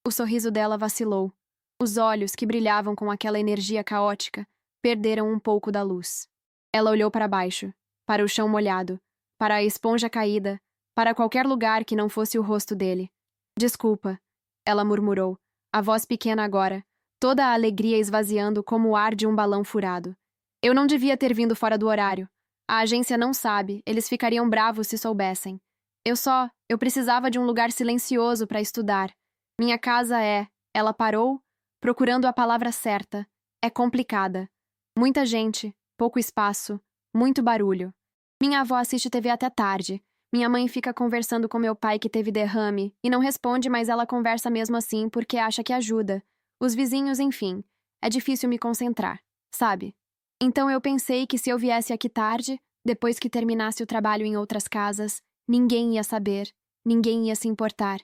O sorriso dela vacilou. Os olhos, que brilhavam com aquela energia caótica, perderam um pouco da luz. Ela olhou para baixo, para o chão molhado, para a esponja caída, para qualquer lugar que não fosse o rosto dele. Desculpa, ela murmurou, a voz pequena agora, toda a alegria esvaziando como o ar de um balão furado. Eu não devia ter vindo fora do horário. A agência não sabe, eles ficariam bravos se soubessem. Eu precisava de um lugar silencioso para estudar. Minha casa é... Ela parou, procurando a palavra certa. É complicada. Muita gente, pouco espaço, muito barulho. Minha avó assiste TV até tarde. Minha mãe fica conversando com meu pai que teve derrame e não responde, mas ela conversa mesmo assim porque acha que ajuda. Os vizinhos, enfim. É difícil me concentrar, sabe? Então eu pensei que se eu viesse aqui tarde, depois que terminasse o trabalho em outras casas, ninguém ia saber, ninguém ia se importar,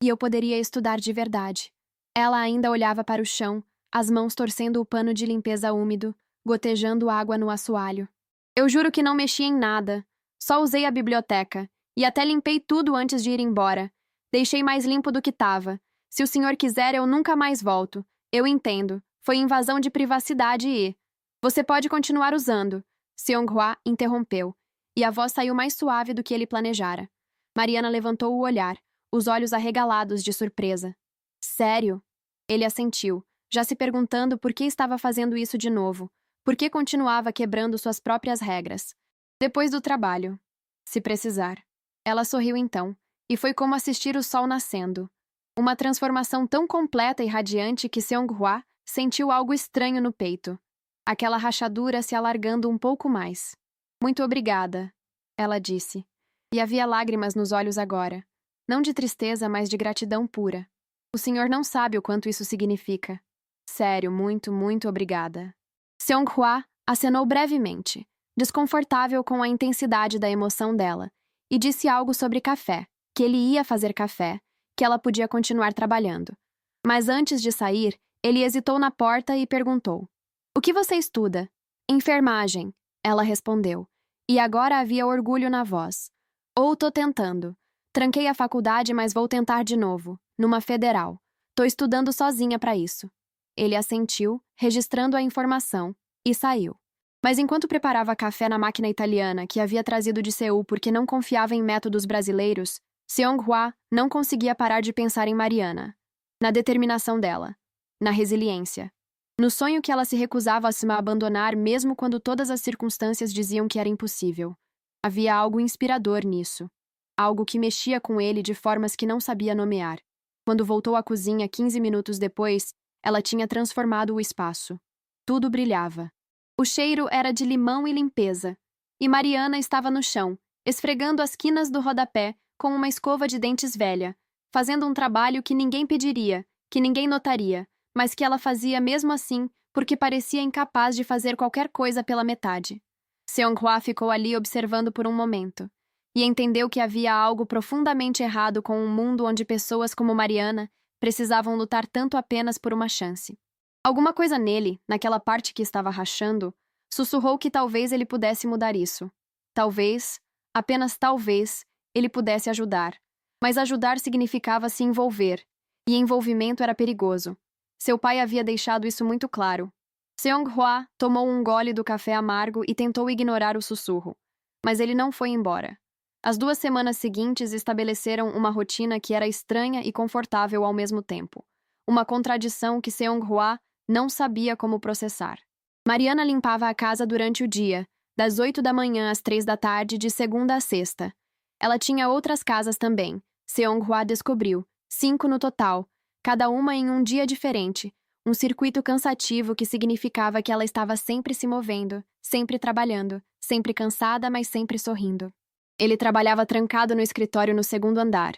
e eu poderia estudar de verdade. Ela ainda olhava para o chão, as mãos torcendo o pano de limpeza úmido, gotejando água no assoalho. Eu juro que não mexi em nada. Só usei a biblioteca. E até limpei tudo antes de ir embora. Deixei mais limpo do que estava. Se o senhor quiser, eu nunca mais volto. Eu entendo. Foi invasão de privacidade e... Você pode continuar usando. Seonghwa interrompeu. E a voz saiu mais suave do que ele planejara. Mariana levantou o olhar, os olhos arregalados de surpresa. Sério? Ele assentiu, já se perguntando por que estava fazendo isso de novo. Por que continuava quebrando suas próprias regras? Depois do trabalho. Se precisar. Ela sorriu então, e foi como assistir o sol nascendo. Uma transformação tão completa e radiante que Seonghwa sentiu algo estranho no peito. Aquela rachadura se alargando um pouco mais. Muito obrigada, ela disse. E havia lágrimas nos olhos agora. Não de tristeza, mas de gratidão pura. O senhor não sabe o quanto isso significa. Sério, muito, muito obrigada. Seonghwa acenou brevemente, desconfortável com a intensidade da emoção dela, e disse algo sobre café, que ele ia fazer café, que ela podia continuar trabalhando. Mas antes de sair, ele hesitou na porta e perguntou: O que você estuda? Enfermagem, ela respondeu, e agora havia orgulho na voz. Ou tô tentando. Tranquei a faculdade, mas vou tentar de novo, numa federal. Tô estudando sozinha para isso. Ele assentiu, registrando a informação, e saiu. Mas enquanto preparava café na máquina italiana que havia trazido de Seul porque não confiava em métodos brasileiros, Seonghwa não conseguia parar de pensar em Mariana, na determinação dela, na resiliência, no sonho que ela se recusava a se abandonar mesmo quando todas as circunstâncias diziam que era impossível. Havia algo inspirador nisso, algo que mexia com ele de formas que não sabia nomear. Quando voltou à cozinha 15 minutos depois, ela tinha transformado o espaço. Tudo brilhava. O cheiro era de limão e limpeza. E Mariana estava no chão, esfregando as quinas do rodapé com uma escova de dentes velha, fazendo um trabalho que ninguém pediria, que ninguém notaria, mas que ela fazia mesmo assim porque parecia incapaz de fazer qualquer coisa pela metade. Seonghwa ficou ali observando por um momento, e entendeu que havia algo profundamente errado com um mundo onde pessoas como Mariana precisavam lutar tanto apenas por uma chance. Alguma coisa nele, naquela parte que estava rachando, sussurrou que talvez ele pudesse mudar isso. Talvez, apenas talvez, ele pudesse ajudar. Mas ajudar significava se envolver, e envolvimento era perigoso. Seu pai havia deixado isso muito claro. Seonghwa tomou um gole do café amargo e tentou ignorar o sussurro. Mas ele não foi embora. As 2 semanas seguintes estabeleceram uma rotina que era estranha e confortável ao mesmo tempo. Uma contradição que Seonghwa não sabia como processar. Mariana limpava a casa durante o dia, das 8 da manhã às 3 da tarde, de segunda a sexta. Ela tinha outras casas também. Seonghwa descobriu, 5 no total, cada uma em um dia diferente, um circuito cansativo que significava que ela estava sempre se movendo, sempre trabalhando, sempre cansada, mas sempre sorrindo. Ele trabalhava trancado no escritório no 2º andar,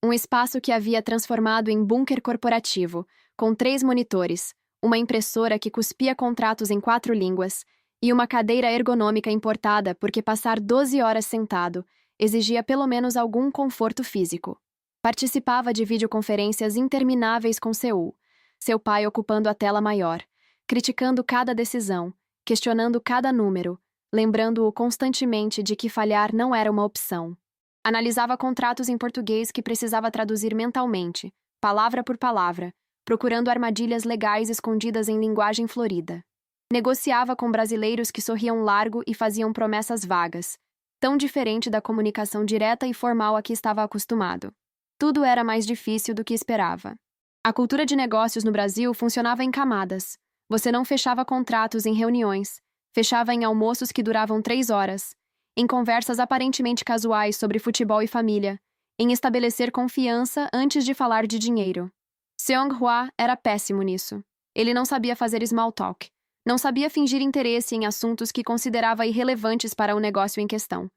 um espaço que havia transformado em bunker corporativo, com 3 monitores, uma impressora que cuspia contratos em 4 línguas e uma cadeira ergonômica importada porque passar 12 horas sentado exigia pelo menos algum conforto físico. Participava de videoconferências intermináveis com Seul, seu pai ocupando a tela maior, criticando cada decisão, questionando cada número, lembrando-o constantemente de que falhar não era uma opção. Analisava contratos em português que precisava traduzir mentalmente, palavra por palavra, procurando armadilhas legais escondidas em linguagem florida. Negociava com brasileiros que sorriam largo e faziam promessas vagas, tão diferente da comunicação direta e formal a que estava acostumado. Tudo era mais difícil do que esperava. A cultura de negócios no Brasil funcionava em camadas. Você não fechava contratos em reuniões, fechava em almoços que duravam 3 horas, em conversas aparentemente casuais sobre futebol e família, em estabelecer confiança antes de falar de dinheiro. Seong-hwa era péssimo nisso. Ele não sabia fazer small talk. Não sabia fingir interesse em assuntos que considerava irrelevantes para o negócio em questão.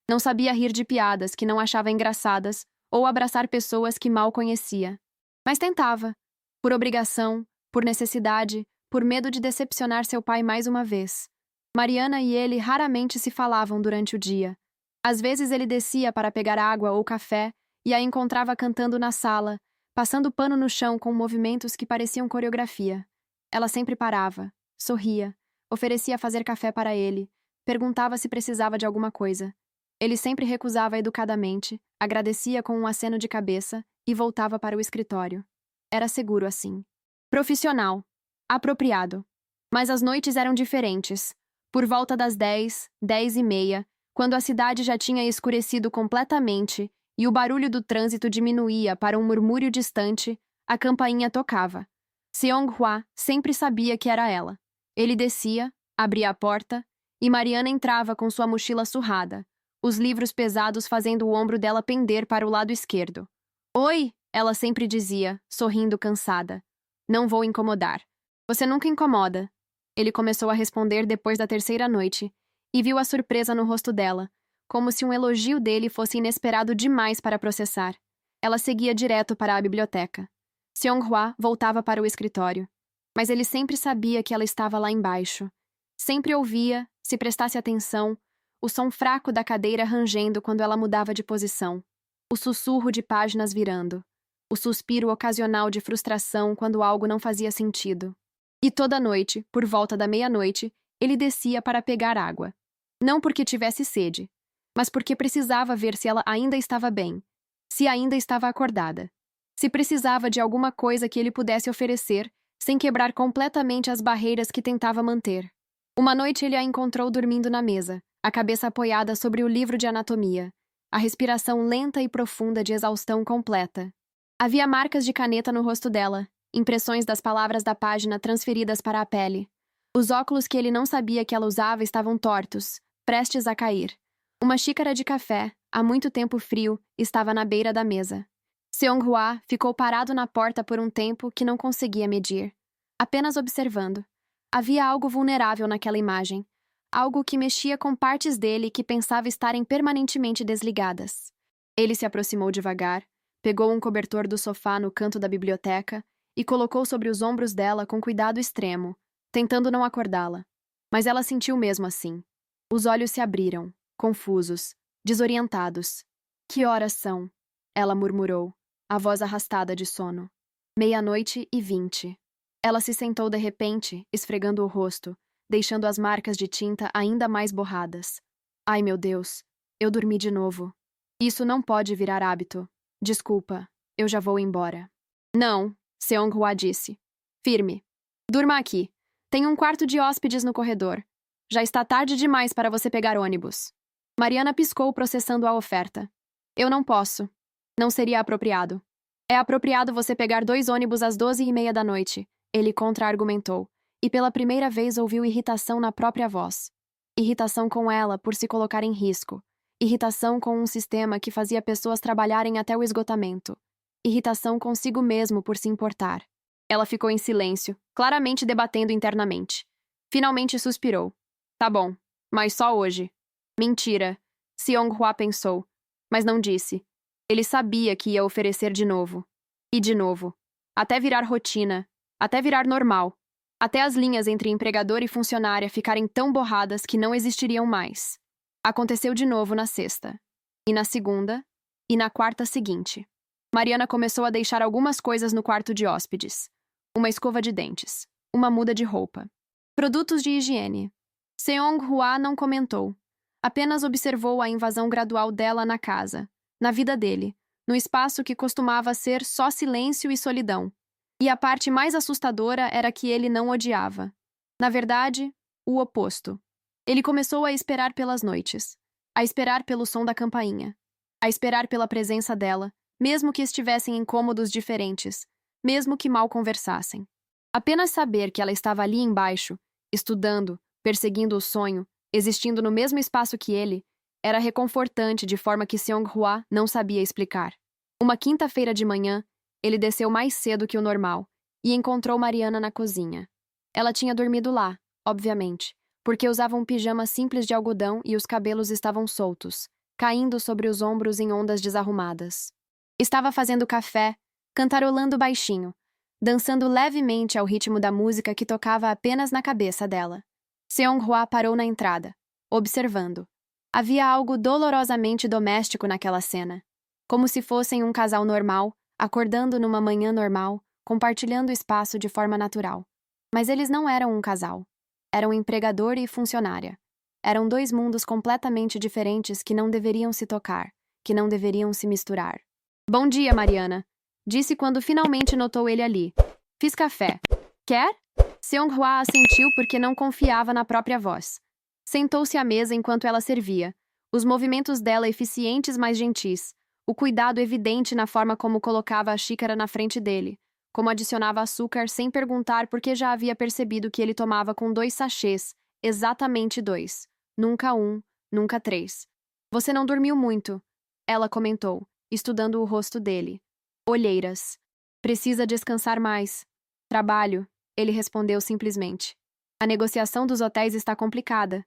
Não sabia rir de piadas que não achava engraçadas ou abraçar pessoas que mal conhecia. Mas tentava. Por obrigação, por necessidade, por medo de decepcionar seu pai mais uma vez. Mariana e ele raramente se falavam durante o dia. Às vezes ele descia para pegar água ou café e a encontrava cantando na sala, passando pano no chão com movimentos que pareciam coreografia. Ela sempre parava, sorria, oferecia fazer café para ele, perguntava se precisava de alguma coisa. Ele sempre recusava educadamente, agradecia com um aceno de cabeça e voltava para o escritório. Era seguro assim. Profissional. Apropriado. Mas as noites eram diferentes. Por volta das 10, 10:30, quando a cidade já tinha escurecido completamente e o barulho do trânsito diminuía para um murmúrio distante, a campainha tocava. Seong-hwa sempre sabia que era ela. Ele descia, abria a porta, e Mariana entrava com sua mochila surrada, os livros pesados fazendo o ombro dela pender para o lado esquerdo. "Oi", ela sempre dizia, sorrindo cansada. "Não vou incomodar." "Você nunca incomoda." Ele começou a responder depois da terceira noite, e viu a surpresa no rosto dela, como se um elogio dele fosse inesperado demais para processar. Ela seguia direto para a biblioteca. Seong-hwa voltava para o escritório. Mas ele sempre sabia que ela estava lá embaixo. Sempre ouvia, se prestasse atenção, o som fraco da cadeira rangendo quando ela mudava de posição. O sussurro de páginas virando. O suspiro ocasional de frustração quando algo não fazia sentido. E toda noite, por volta da meia-noite, ele descia para pegar água. Não porque tivesse sede, mas porque precisava ver se ela ainda estava bem, se ainda estava acordada, se precisava de alguma coisa que ele pudesse oferecer, sem quebrar completamente as barreiras que tentava manter. Uma noite ele a encontrou dormindo na mesa, a cabeça apoiada sobre o livro de anatomia, a respiração lenta e profunda de exaustão completa. Havia marcas de caneta no rosto dela, impressões das palavras da página transferidas para a pele. Os óculos que ele não sabia que ela usava estavam tortos, prestes a cair. Uma xícara de café, há muito tempo frio, estava na beira da mesa. Seong-hwa ficou parado na porta por um tempo que não conseguia medir. Apenas observando. Havia algo vulnerável naquela imagem. Algo que mexia com partes dele que pensava estarem permanentemente desligadas. Ele se aproximou devagar, pegou um cobertor do sofá no canto da biblioteca e colocou sobre os ombros dela com cuidado extremo, tentando não acordá-la. Mas ela sentiu mesmo assim. Os olhos se abriram, confusos, desorientados. "Que horas são?" ela murmurou, a voz arrastada de sono. 00:20. Ela se sentou de repente, esfregando o rosto, deixando as marcas de tinta ainda mais borradas. "Ai, meu Deus, eu dormi de novo. Isso não pode virar hábito. Desculpa, eu já vou embora." "Não", Seong-hwa disse. "Firme. Durma aqui. Tem um quarto de hóspedes no corredor. Já está tarde demais para você pegar ônibus." Mariana piscou processando a oferta. "Eu não posso. Não seria apropriado." "É apropriado você pegar 2 ônibus às 12:30 da noite", ele contra-argumentou, e pela primeira vez ouviu irritação na própria voz. Irritação com ela por se colocar em risco. Irritação com um sistema que fazia pessoas trabalharem até o esgotamento. Irritação consigo mesmo por se importar. Ela ficou em silêncio, claramente debatendo internamente. Finalmente suspirou. "Tá bom, mas só hoje." Mentira, Seong-hwa pensou, mas não disse. Ele sabia que ia oferecer de novo. E de novo. Até virar rotina. Até virar normal. Até as linhas entre empregador e funcionária ficarem tão borradas que não existiriam mais. Aconteceu de novo na sexta. E na segunda. E na quarta seguinte. Mariana começou a deixar algumas coisas no quarto de hóspedes. Uma escova de dentes. Uma muda de roupa. Produtos de higiene. Seong-hwa não comentou. Apenas observou a invasão gradual dela na casa, na vida dele, no espaço que costumava ser só silêncio e solidão. E a parte mais assustadora era que ele não odiava. Na verdade, o oposto. Ele começou a esperar pelas noites, a esperar pelo som da campainha, a esperar pela presença dela, mesmo que estivessem em cômodos diferentes, mesmo que mal conversassem. Apenas saber que ela estava ali embaixo, estudando, perseguindo o sonho, existindo no mesmo espaço que ele, Era reconfortante de forma que Seong-hwa não sabia explicar. Uma quinta-feira de manhã, ele desceu mais cedo que o normal e encontrou Mariana na cozinha. Ela tinha dormido lá, obviamente, porque usava um pijama simples de algodão e os cabelos estavam soltos, caindo sobre os ombros em ondas desarrumadas. Estava fazendo café, cantarolando baixinho, dançando levemente ao ritmo da música que tocava apenas na cabeça dela. Seong-hwa parou na entrada, observando. Havia algo dolorosamente doméstico naquela cena. Como se fossem um casal normal, acordando numa manhã normal, compartilhando espaço de forma natural. Mas eles não eram um casal. Eram empregador e funcionária. Eram dois mundos completamente diferentes que não deveriam se tocar, que não deveriam se misturar. Bom dia, Mariana, disse quando finalmente notou ele ali. Fiz café. Quer? Seong-hwa assentiu porque não confiava na própria voz. Sentou-se à mesa enquanto ela servia, os movimentos dela eficientes mas gentis, o cuidado evidente na forma como colocava a xícara na frente dele, como adicionava açúcar sem perguntar porque já havia percebido que ele tomava com 2 sachês, exatamente 2, nunca 1, nunca 3. Você não dormiu muito, ela comentou, estudando o rosto dele. Olheiras. Precisa descansar mais. Trabalho, ele respondeu simplesmente. A negociação dos hotéis está complicada.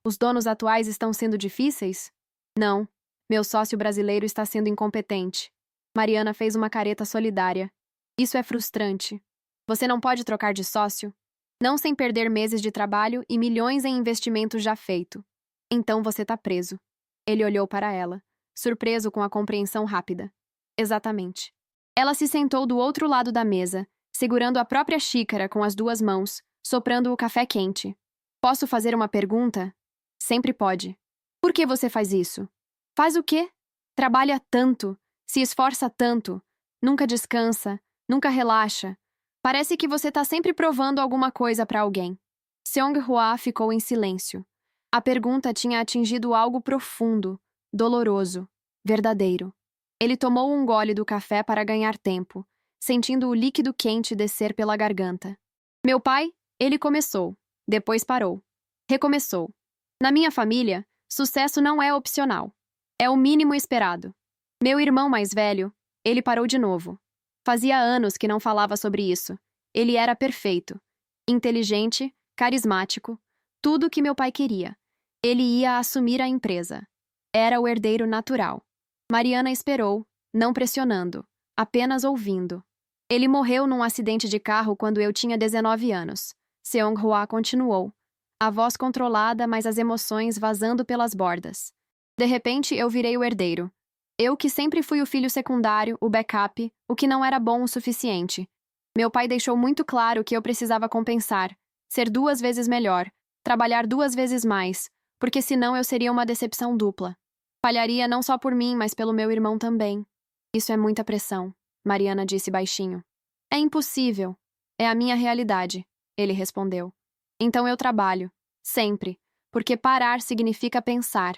Os donos atuais estão sendo difíceis? Não. Meu sócio brasileiro está sendo incompetente. Mariana fez uma careta solidária. Isso é frustrante. Você não pode trocar de sócio? Não sem perder meses de trabalho e milhões em investimento já feito. Então você tá preso. Ele olhou para ela, surpreso com a compreensão rápida. Exatamente. Ela se sentou do outro lado da mesa, segurando a própria xícara com as 2 mãos, soprando o café quente. Posso fazer uma pergunta? Sempre pode. Por que você faz isso? Faz o quê? Trabalha tanto, se esforça tanto, nunca descansa, nunca relaxa. Parece que você tá sempre provando alguma coisa para alguém. Seong-hwa ficou em silêncio. A pergunta tinha atingido algo profundo, doloroso, verdadeiro. Ele tomou um gole do café para ganhar tempo, sentindo o líquido quente descer pela garganta. Meu pai, ele começou, depois parou. Recomeçou. Na minha família, sucesso não é opcional. É o mínimo esperado. Meu irmão mais velho, ele parou de novo. Fazia anos que não falava sobre isso. Ele era perfeito. Inteligente, carismático, tudo o que meu pai queria. Ele ia assumir a empresa. Era o herdeiro natural. Mariana esperou, não pressionando, apenas ouvindo. Ele morreu num acidente de carro quando eu tinha 19 anos. Seong-hwa continuou, a voz controlada, mas as emoções vazando pelas bordas. De repente, eu virei o herdeiro. Eu que sempre fui o filho secundário, o backup, o que não era bom o suficiente. Meu pai deixou muito claro que eu precisava compensar, ser 2 vezes melhor, trabalhar 2 vezes mais, porque senão eu seria uma decepção dupla. Falharia não só por mim, mas pelo meu irmão também. Isso é muita pressão, Mariana disse baixinho. É impossível. É a minha realidade, ele respondeu. Então eu trabalho, sempre, porque parar significa pensar.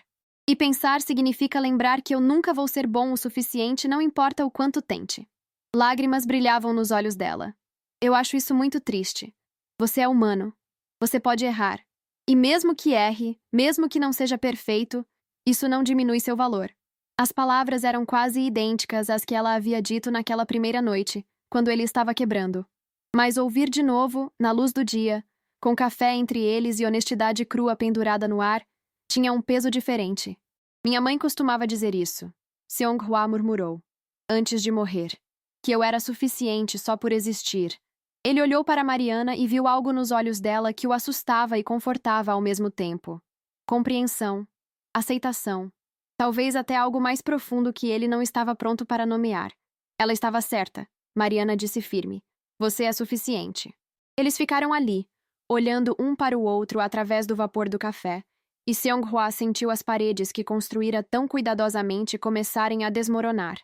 E pensar significa lembrar que eu nunca vou ser bom o suficiente, não importa o quanto tente. Lágrimas brilhavam nos olhos dela. Eu acho isso muito triste. Você é humano. Você pode errar. E mesmo que erre, mesmo que não seja perfeito, isso não diminui seu valor. As palavras eram quase idênticas às que ela havia dito naquela primeira noite, quando ele estava quebrando. Mas ouvir de novo, na luz do dia, com café entre eles e honestidade crua pendurada no ar, tinha um peso diferente. Minha mãe costumava dizer isso. Seong-hwa murmurou, antes de morrer, que eu era suficiente só por existir. Ele olhou para Mariana e viu algo nos olhos dela que o assustava e confortava ao mesmo tempo. Compreensão, aceitação, talvez até algo mais profundo que ele não estava pronto para nomear. Ela estava certa, Mariana disse firme. Você é suficiente. Eles ficaram ali, olhando um para o outro através do vapor do café, e Seong-hwa sentiu as paredes que construíra tão cuidadosamente começarem a desmoronar.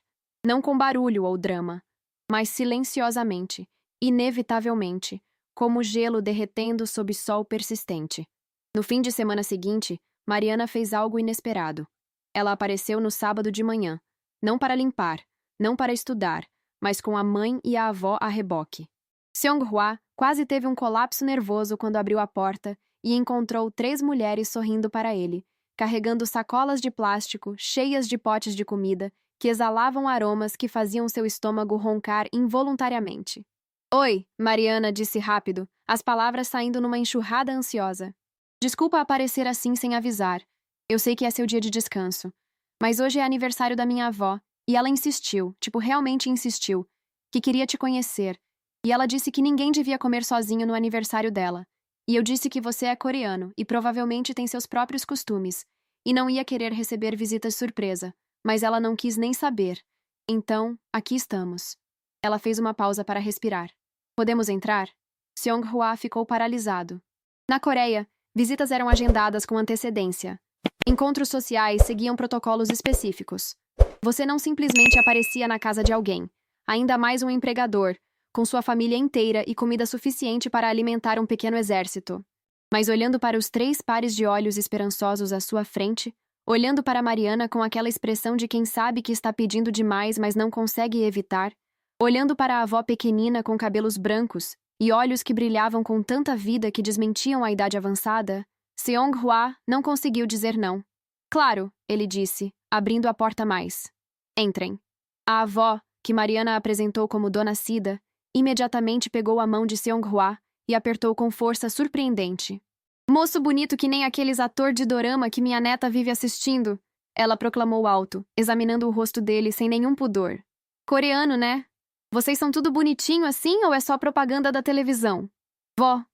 Não com barulho ou drama, mas silenciosamente, inevitavelmente, como gelo derretendo sob sol persistente. No fim de semana seguinte, Mariana fez algo inesperado. Ela apareceu no sábado de manhã, não para limpar, não para estudar, mas com a mãe e a avó a reboque. Seong-hwa quase teve um colapso nervoso quando abriu a porta e encontrou 3 mulheres sorrindo para ele, carregando sacolas de plástico cheias de potes de comida que exalavam aromas que faziam seu estômago roncar involuntariamente. Oi, Mariana disse rápido, as palavras saindo numa enxurrada ansiosa. Desculpa aparecer assim sem avisar. Eu sei que é seu dia de descanso. Mas hoje é aniversário da minha avó, e ela insistiu, realmente insistiu, que queria te conhecer. E ela disse que ninguém devia comer sozinho no aniversário dela. E eu disse que você é coreano e provavelmente tem seus próprios costumes, e não ia querer receber visitas surpresa, mas ela não quis nem saber. Então, aqui estamos. Ela fez uma pausa para respirar. Podemos entrar? Seong-hwa ficou paralisado. Na Coreia, visitas eram agendadas com antecedência. Encontros sociais seguiam protocolos específicos. Você não simplesmente aparecia na casa de alguém, ainda mais um empregador, com sua família inteira e comida suficiente para alimentar um pequeno exército. Mas olhando para os 3 pares de olhos esperançosos à sua frente, olhando para Mariana com aquela expressão de quem sabe que está pedindo demais, mas não consegue evitar, olhando para a avó pequenina com cabelos brancos e olhos que brilhavam com tanta vida que desmentiam a idade avançada, Seong-hwa não conseguiu dizer não. Claro, ele disse, abrindo a porta mais. Entrem. A avó, que Mariana apresentou como Dona Cida, imediatamente pegou a mão de Seong-hwa e apertou com força surpreendente. Moço bonito que nem aqueles ator de dorama que minha neta vive assistindo, ela proclamou alto, examinando o rosto dele sem nenhum pudor. Coreano, né? Vocês são tudo bonitinho assim ou é só propaganda da televisão? Vó,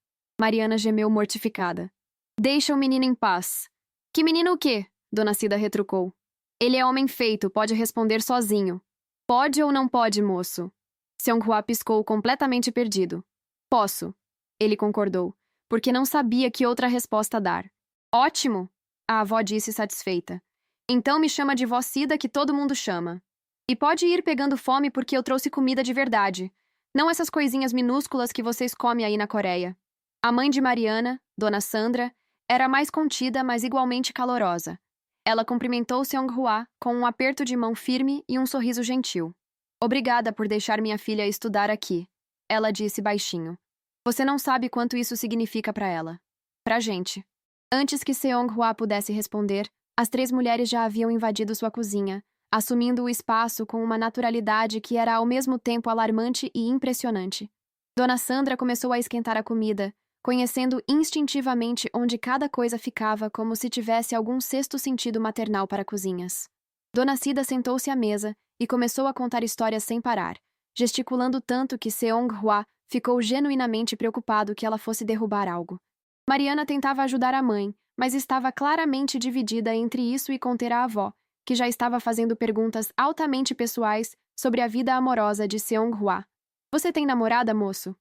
Mariana gemeu mortificada. Deixa o menino em paz. Que menino o quê? Dona Cida retrucou. Ele é homem feito, pode responder sozinho. Pode ou não pode, moço? Seong-hwa piscou completamente perdido. Posso, ele concordou, porque não sabia que outra resposta dar. Ótimo, a avó disse satisfeita. Então me chama de vó Cida que todo mundo chama. E pode ir pegando fome porque eu trouxe comida de verdade. Não essas coisinhas minúsculas que vocês comem aí na Coreia. A mãe de Mariana, Dona Sandra, era mais contida, mas igualmente calorosa. Ela cumprimentou Seong-hwa com um aperto de mão firme e um sorriso gentil. Obrigada por deixar minha filha estudar aqui, ela disse baixinho. Você não sabe quanto isso significa para ela. Pra gente. Antes que Seong-hwa pudesse responder, as 3 mulheres já haviam invadido sua cozinha, assumindo o espaço com uma naturalidade que era ao mesmo tempo alarmante e impressionante. Dona Sandra começou a esquentar a comida, conhecendo instintivamente onde cada coisa ficava como se tivesse algum sexto sentido maternal para cozinhas. Dona Cida sentou-se à mesa e começou a contar histórias sem parar, gesticulando tanto que Seong-hwa ficou genuinamente preocupado que ela fosse derrubar algo. Mariana tentava ajudar a mãe, mas estava claramente dividida entre isso e conter a avó, que já estava fazendo perguntas altamente pessoais sobre a vida amorosa de Seong-hwa. Você tem namorada, moço?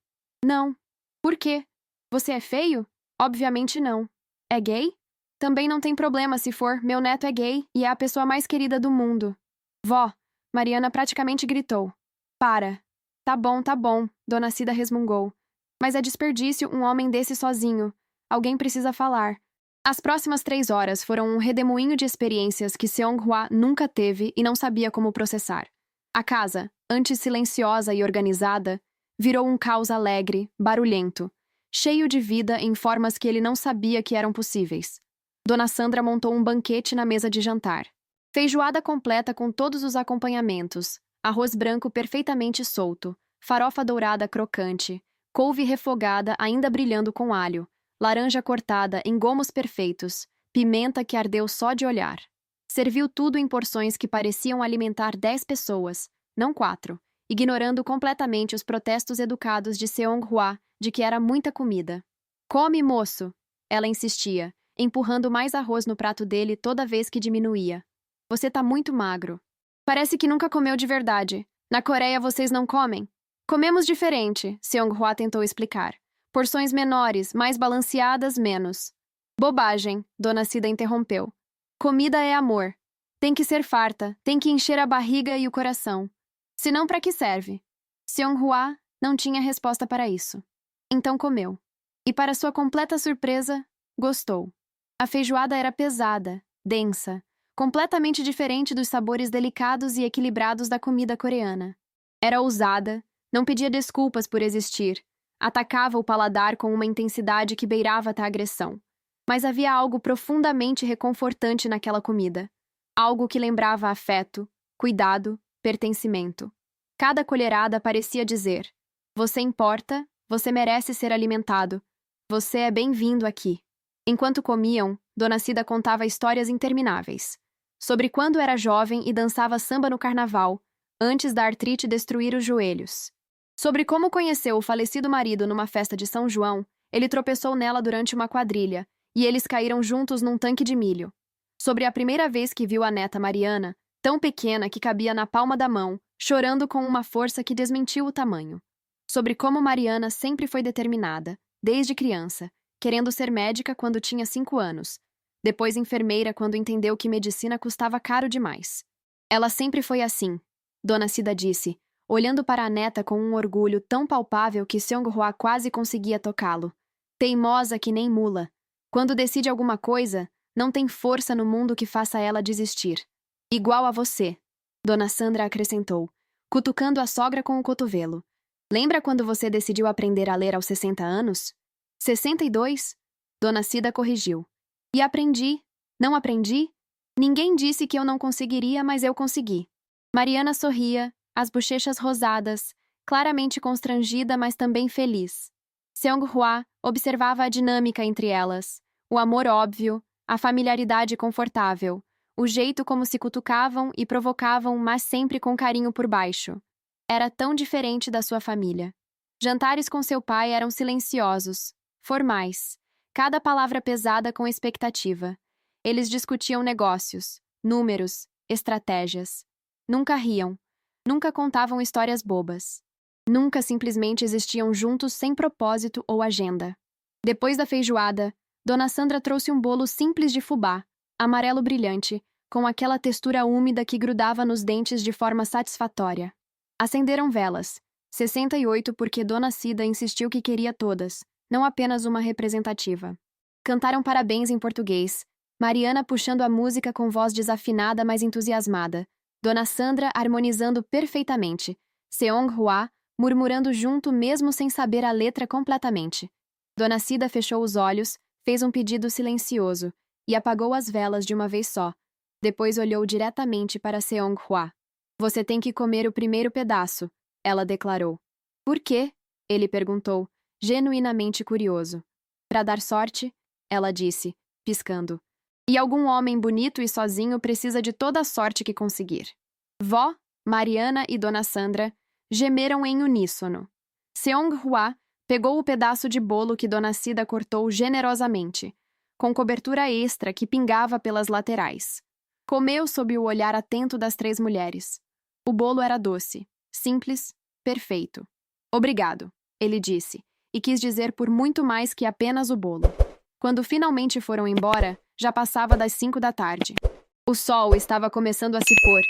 Não. Por quê? Você é feio? Obviamente não. É gay? Também não tem problema se for, meu neto é gay e é a pessoa mais querida do mundo. Vó, Mariana praticamente gritou. Para. Tá bom, Dona Cida resmungou. Mas é desperdício um homem desse sozinho. Alguém precisa falar. As próximas 3 horas foram um redemoinho de experiências que Seong-hwa nunca teve e não sabia como processar. A casa, antes silenciosa e organizada, virou um caos alegre, barulhento, cheio de vida em formas que ele não sabia que eram possíveis. Dona Sandra montou um banquete na mesa de jantar. Feijoada completa com todos os acompanhamentos, arroz branco perfeitamente solto, farofa dourada crocante, couve refogada ainda brilhando com alho, laranja cortada em gomos perfeitos, pimenta que ardeu só de olhar. Serviu tudo em porções que pareciam alimentar 10 pessoas, não 4, ignorando completamente os protestos educados de Seong-hwa de que era muita comida. Come, moço! Ela insistia, empurrando mais arroz no prato dele toda vez que diminuía. Você tá muito magro. Parece que nunca comeu de verdade. Na Coreia vocês não comem? Comemos diferente, Seong-hwa tentou explicar. Porções menores, mais balanceadas, menos. Bobagem, Dona Cida interrompeu. Comida é amor. Tem que ser farta, tem que encher a barriga e o coração. Senão, para que serve? Seong-hwa não tinha resposta para isso. Então comeu. E para sua completa surpresa, gostou. A feijoada era pesada, densa, completamente diferente dos sabores delicados e equilibrados da comida coreana. Era ousada, não pedia desculpas por existir, atacava o paladar com uma intensidade que beirava a agressão. Mas havia algo profundamente reconfortante naquela comida. Algo que lembrava afeto, cuidado, pertencimento. Cada colherada parecia dizer: você importa, você merece ser alimentado, você é bem-vindo aqui. Enquanto comiam, Dona Cida contava histórias intermináveis. Sobre quando era jovem e dançava samba no carnaval, antes da artrite destruir os joelhos. Sobre como conheceu o falecido marido numa festa de São João, ele tropeçou nela durante uma quadrilha, e eles caíram juntos num tanque de milho. Sobre a primeira vez que viu a neta Mariana, tão pequena que cabia na palma da mão, chorando com uma força que desmentiu o tamanho. Sobre como Mariana sempre foi determinada, desde criança, querendo ser médica quando tinha 5 anos, depois enfermeira quando entendeu que medicina custava caro demais. Ela sempre foi assim, Dona Cida disse, olhando para a neta com um orgulho tão palpável que Seonghua quase conseguia tocá-lo. Teimosa que nem mula. Quando decide alguma coisa, não tem força no mundo que faça ela desistir. Igual a você, Dona Sandra acrescentou, cutucando a sogra com o cotovelo. Lembra quando você decidiu aprender a ler aos 60 anos? 62? Dona Cida corrigiu. E aprendi. Não aprendi? Ninguém disse que eu não conseguiria, mas eu consegui. Mariana sorria, as bochechas rosadas, claramente constrangida, mas também feliz. Seonghua observava a dinâmica entre elas, o amor óbvio, a familiaridade confortável, o jeito como se cutucavam e provocavam, mas sempre com carinho por baixo. Era tão diferente da sua família. Jantares com seu pai eram silenciosos, formais, cada palavra pesada com expectativa. Eles discutiam negócios, números, estratégias. Nunca riam, nunca contavam histórias bobas. Nunca simplesmente existiam juntos sem propósito ou agenda. Depois da feijoada, Dona Sandra trouxe um bolo simples de fubá, amarelo brilhante, com aquela textura úmida que grudava nos dentes de forma satisfatória. Acenderam velas, 68 porque Dona Cida insistiu que queria todas, não apenas uma representativa. Cantaram parabéns em português, Mariana puxando a música com voz desafinada mas entusiasmada, Dona Sandra harmonizando perfeitamente, Seonghua murmurando junto mesmo sem saber a letra completamente. Dona Cida fechou os olhos, fez um pedido silencioso e apagou as velas de uma vez só. Depois olhou diretamente para Seonghua. Você tem que comer o primeiro pedaço, ela declarou. Por quê? Ele perguntou, genuinamente curioso. Para dar sorte, ela disse, piscando. E algum homem bonito e sozinho precisa de toda a sorte que conseguir. Vó, Mariana e Dona Sandra gemeram em uníssono. Seonghua pegou o pedaço de bolo que Dona Cida cortou generosamente, com cobertura extra que pingava pelas laterais. Comeu sob o olhar atento das 3 mulheres. O bolo era doce, simples, perfeito. Obrigado, ele disse, e quis dizer por muito mais que apenas o bolo. Quando finalmente foram embora, já passava das 5 da tarde. O sol estava começando a se pôr,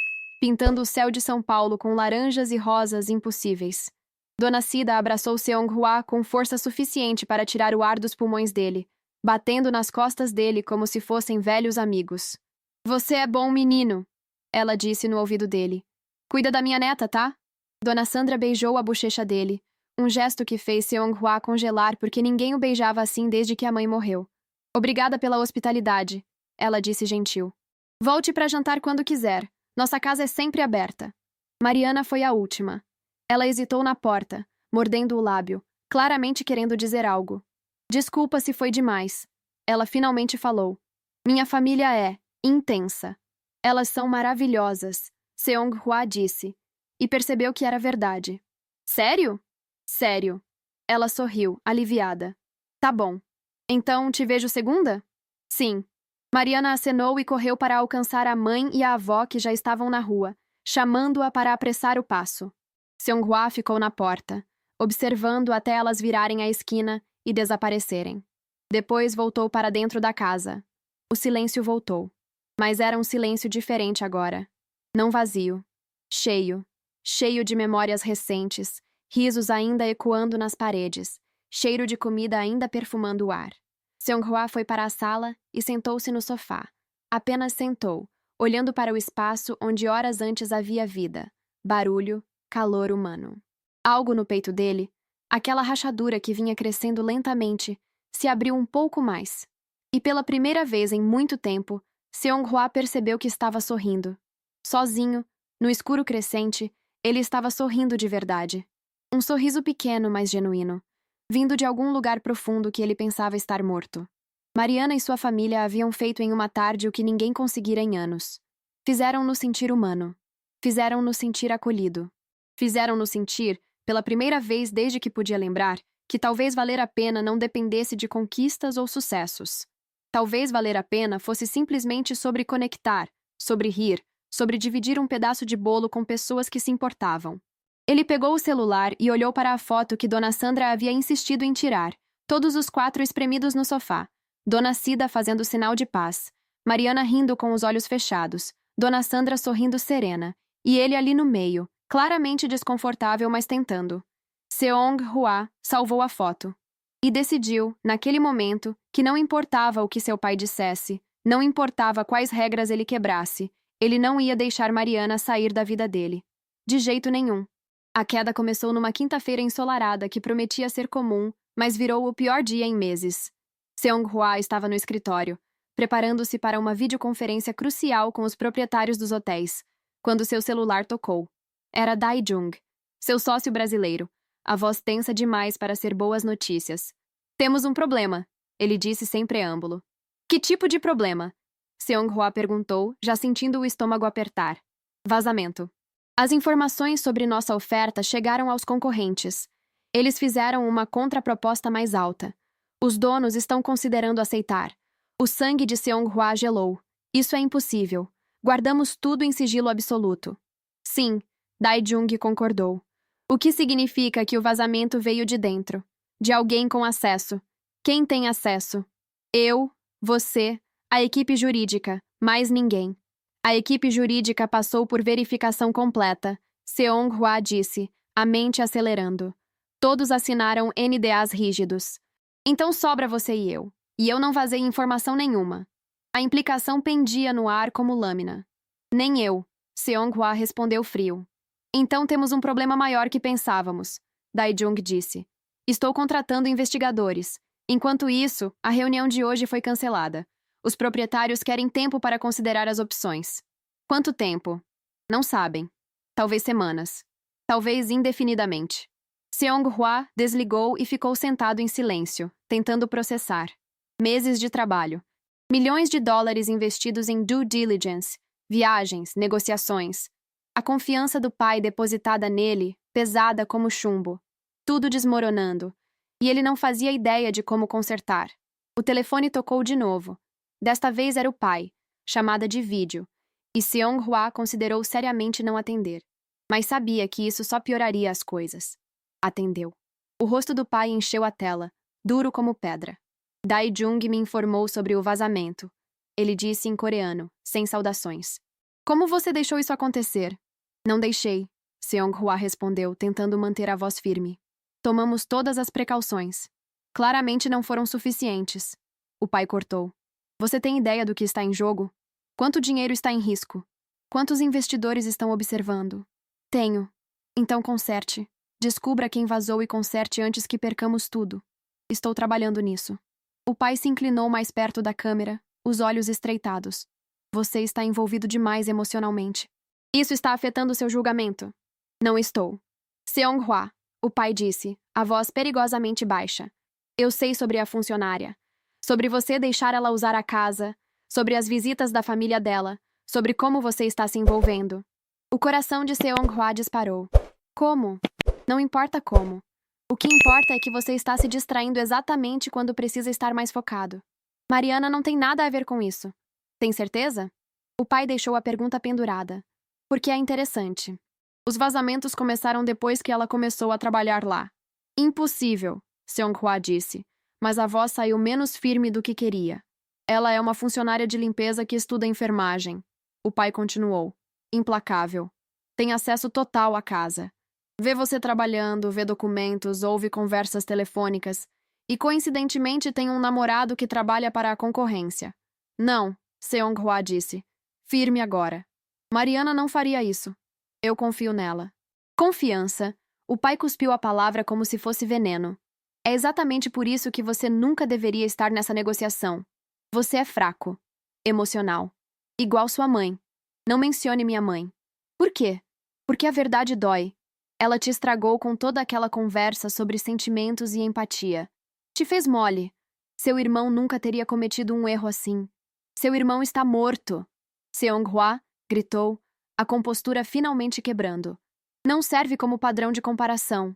pintando o céu de São Paulo com laranjas e rosas impossíveis. Dona Cida abraçou Seonghua com força suficiente para tirar o ar dos pulmões dele, batendo nas costas dele como se fossem velhos amigos. Você é bom menino, ela disse no ouvido dele. Cuida da minha neta, tá? Dona Sandra beijou a bochecha dele, um gesto que fez Seonghua congelar porque ninguém o beijava assim desde que a mãe morreu. Obrigada pela hospitalidade, ela disse gentil. Volte para jantar quando quiser. Nossa casa é sempre aberta. Mariana foi a última. Ela hesitou na porta, mordendo o lábio, claramente querendo dizer algo. Desculpa se foi demais. Ela finalmente falou. Minha família é intensa. Elas são maravilhosas, Seonghua disse, e percebeu que era verdade. Sério? Sério. Ela sorriu, aliviada. Tá bom. Então te vejo segunda? Sim. Mariana acenou e correu para alcançar a mãe e a avó que já estavam na rua, chamando-a para apressar o passo. Seonghua ficou na porta, observando até elas virarem a esquina e desaparecerem. Depois voltou para dentro da casa. O silêncio voltou. Mas era um silêncio diferente agora. Não vazio. Cheio. Cheio de memórias recentes, risos ainda ecoando nas paredes, cheiro de comida ainda perfumando o ar. Seonghua foi para a sala e sentou-se no sofá. Apenas sentou, olhando para o espaço onde horas antes havia vida, barulho, calor humano. Algo no peito dele, aquela rachadura que vinha crescendo lentamente, se abriu um pouco mais. E pela primeira vez em muito tempo, Seong-hwa percebeu que estava sorrindo. Sozinho, no escuro crescente, ele estava sorrindo de verdade. Um sorriso pequeno, mas genuíno, vindo de algum lugar profundo que ele pensava estar morto. Mariana e sua família haviam feito em uma tarde o que ninguém conseguira em anos. Fizeram-no sentir humano. Fizeram-no sentir acolhido. Fizeram-no sentir, pela primeira vez desde que podia lembrar, que talvez valer a pena não dependesse de conquistas ou sucessos. Talvez valer a pena fosse simplesmente sobre conectar, sobre rir, sobre dividir um pedaço de bolo com pessoas que se importavam. Ele pegou o celular e olhou para a foto que Dona Sandra havia insistido em tirar, todos os 4 espremidos no sofá. Dona Cida fazendo sinal de paz, Mariana rindo com os olhos fechados, Dona Sandra sorrindo serena, e ele ali no meio, claramente desconfortável, mas tentando. Seong-hwa salvou a foto. E decidiu, naquele momento, que não importava o que seu pai dissesse, não importava quais regras ele quebrasse, ele não ia deixar Mariana sair da vida dele. De jeito nenhum. A queda começou numa quinta-feira ensolarada que prometia ser comum, mas virou o pior dia em meses. Seong-hwa estava no escritório, preparando-se para uma videoconferência crucial com os proprietários dos hotéis, quando seu celular tocou. Era Dae-jung, seu sócio brasileiro, a voz tensa demais para ser boas notícias. Temos um problema, ele disse sem preâmbulo. Que tipo de problema? Seong-hwa perguntou, já sentindo o estômago apertar. Vazamento. As informações sobre nossa oferta chegaram aos concorrentes. Eles fizeram uma contraproposta mais alta. Os donos estão considerando aceitar. O sangue de Seong-hwa gelou. Isso é impossível. Guardamos tudo em sigilo absoluto. Sim, Dae-jung concordou. O que significa que o vazamento veio de dentro. De alguém com acesso. Quem tem acesso? Eu, você, a equipe jurídica, mais ninguém. A equipe jurídica passou por verificação completa. Seong-hwa disse, a mente acelerando. Todos assinaram NDAs rígidos. Então sobra você e eu não vazei informação nenhuma. A implicação pendia no ar como lâmina. Nem eu, Seong-hwa respondeu frio. Então temos um problema maior que pensávamos, Dae-jung disse. Estou contratando investigadores. Enquanto isso, a reunião de hoje foi cancelada. Os proprietários querem tempo para considerar as opções. Quanto tempo? Não sabem. Talvez semanas. Talvez indefinidamente. Seong-hwa desligou e ficou sentado em silêncio, tentando processar. Meses de trabalho. Milhões de dólares investidos em due diligence, viagens, negociações. A confiança do pai depositada nele, pesada como chumbo. Tudo desmoronando. E ele não fazia ideia de como consertar. O telefone tocou de novo. Desta vez era o pai, chamada de vídeo, e Seong-hwa considerou seriamente não atender. Mas sabia que isso só pioraria as coisas. Atendeu. O rosto do pai encheu a tela, duro como pedra. Dae-jung me informou sobre o vazamento. Ele disse em coreano, sem saudações. Como você deixou isso acontecer? Não deixei, Seong-hwa respondeu, tentando manter a voz firme. Tomamos todas as precauções. Claramente não foram suficientes. O pai cortou. Você tem ideia do que está em jogo? Quanto dinheiro está em risco? Quantos investidores estão observando? Tenho. Então conserte. Descubra quem vazou e conserte antes que percamos tudo. Estou trabalhando nisso. O pai se inclinou mais perto da câmera, os olhos estreitados. Você está envolvido demais emocionalmente. Isso está afetando seu julgamento. Não estou. Seong-hwa, o pai disse, a voz perigosamente baixa. Eu sei sobre a funcionária. Sobre você deixar ela usar a casa, sobre as visitas da família dela, sobre como você está se envolvendo. O coração de Seong-hwa disparou. Como? Não importa como. O que importa é que você está se distraindo exatamente quando precisa estar mais focado. Mariana não tem nada a ver com isso. Tem certeza? O pai deixou a pergunta pendurada. Porque é interessante. Os vazamentos começaram depois que ela começou a trabalhar lá. Impossível, Seong-hwa disse, mas a voz saiu menos firme do que queria. Ela é uma funcionária de limpeza que estuda enfermagem. O pai continuou. Implacável. Tem acesso total à casa. Vê você trabalhando, vê documentos, ouve conversas telefônicas. E coincidentemente tem um namorado que trabalha para a concorrência. Não, Seong-hwa disse. Firme agora. Mariana não faria isso. Eu confio nela. Confiança. O pai cuspiu a palavra como se fosse veneno. É exatamente por isso que você nunca deveria estar nessa negociação. Você é fraco. Emocional. Igual sua mãe. Não mencione minha mãe. Por quê? Porque a verdade dói. Ela te estragou com toda aquela conversa sobre sentimentos e empatia. Te fez mole. Seu irmão nunca teria cometido um erro assim. Seu irmão está morto. Seong-hwa gritou, a compostura finalmente quebrando. Não serve como padrão de comparação.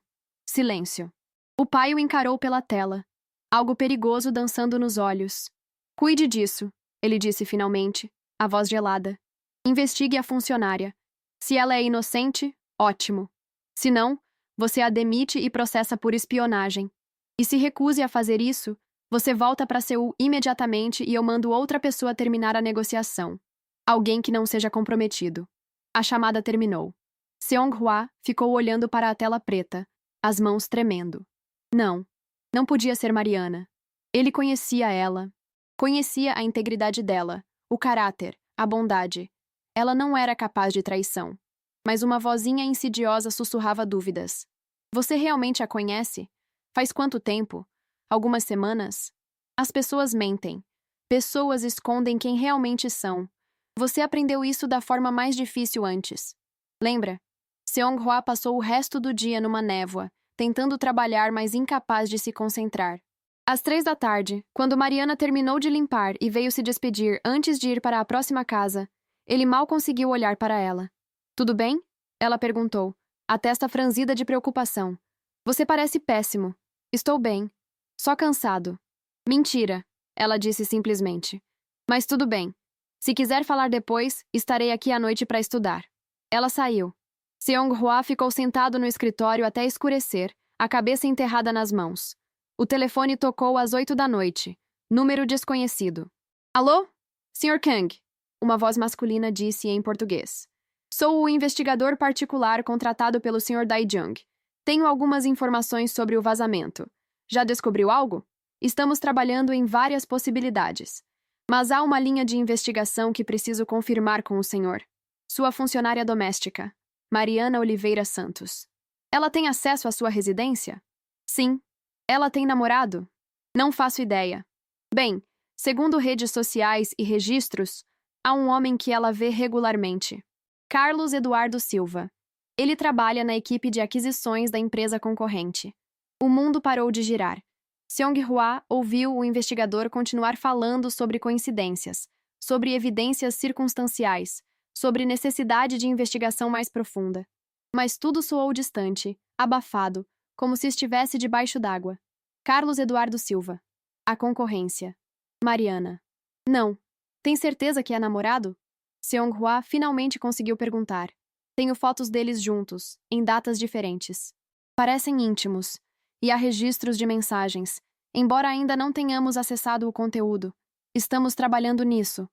Silêncio. O pai o encarou pela tela. Algo perigoso dançando nos olhos. Cuide disso, ele disse finalmente, a voz gelada. Investigue a funcionária. Se ela é inocente, ótimo. Se não, você a demite e processa por espionagem. E se recuse a fazer isso, você volta para Seul imediatamente e eu mando outra pessoa terminar a negociação. Alguém que não seja comprometido. A chamada terminou. Seong-hwa ficou olhando para a tela preta, as mãos tremendo. Não. Não podia ser Mariana. Ele conhecia ela. Conhecia a integridade dela, o caráter, a bondade. Ela não era capaz de traição. Mas uma vozinha insidiosa sussurrava dúvidas. Você realmente a conhece? Faz quanto tempo? Algumas semanas? As pessoas mentem. Pessoas escondem quem realmente são. Você aprendeu isso da forma mais difícil antes. Lembra? Seong-hwa passou o resto do dia numa névoa, tentando trabalhar, mas incapaz de se concentrar. Às 3 da tarde, quando Mariana terminou de limpar e veio se despedir antes de ir para a próxima casa, ele mal conseguiu olhar para ela. Tudo bem? Ela perguntou, a testa franzida de preocupação. Você parece péssimo. Estou bem. Só cansado. Mentira, ela disse simplesmente. Mas tudo bem. Se quiser falar depois, estarei aqui à noite para estudar. Ela saiu. Seong-hwa ficou sentado no escritório até escurecer, a cabeça enterrada nas mãos. O telefone tocou às 8 da noite. Número desconhecido. Alô? Sr. Kang. Uma voz masculina disse em português. Sou o investigador particular contratado pelo Sr. Dae-jung. Tenho algumas informações sobre o vazamento. Já descobriu algo? Estamos trabalhando em várias possibilidades. Mas há uma linha de investigação que preciso confirmar com o senhor. Sua funcionária doméstica, Mariana Oliveira Santos. Ela tem acesso à sua residência? Sim. Ela tem namorado? Não faço ideia. Bem, segundo redes sociais e registros, há um homem que ela vê regularmente. Carlos Eduardo Silva. Ele trabalha na equipe de aquisições da empresa concorrente. O mundo parou de girar. Seong-hwa ouviu o investigador continuar falando sobre coincidências, sobre evidências circunstanciais, sobre necessidade de investigação mais profunda. Mas tudo soou distante, abafado, como se estivesse debaixo d'água. Carlos Eduardo Silva. A concorrência. Mariana. Não. Tem certeza que é namorado? Seong-hwa finalmente conseguiu perguntar. Tenho fotos deles juntos, em datas diferentes. Parecem íntimos, e há registros de mensagens, embora ainda não tenhamos acessado o conteúdo. Estamos trabalhando nisso.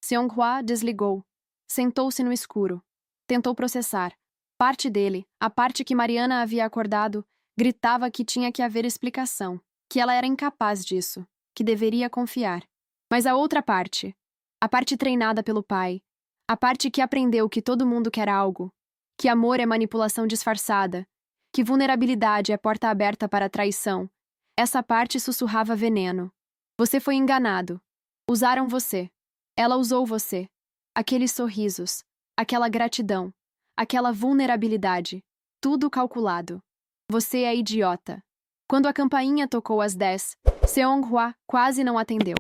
Seong-hwa desligou. Sentou-se no escuro. Tentou processar. Parte dele, a parte que Mariana havia acordado, gritava que tinha que haver explicação, que ela era incapaz disso, que deveria confiar. Mas a outra parte, a parte treinada pelo pai, a parte que aprendeu que todo mundo quer algo, que amor é manipulação disfarçada, que vulnerabilidade é porta aberta para a traição, essa parte sussurrava veneno. Você foi enganado. Usaram você. Ela usou você. Aqueles sorrisos, aquela gratidão, aquela vulnerabilidade, tudo calculado. Você é idiota. Quando a campainha tocou às 10, Seong-hwa quase não atendeu.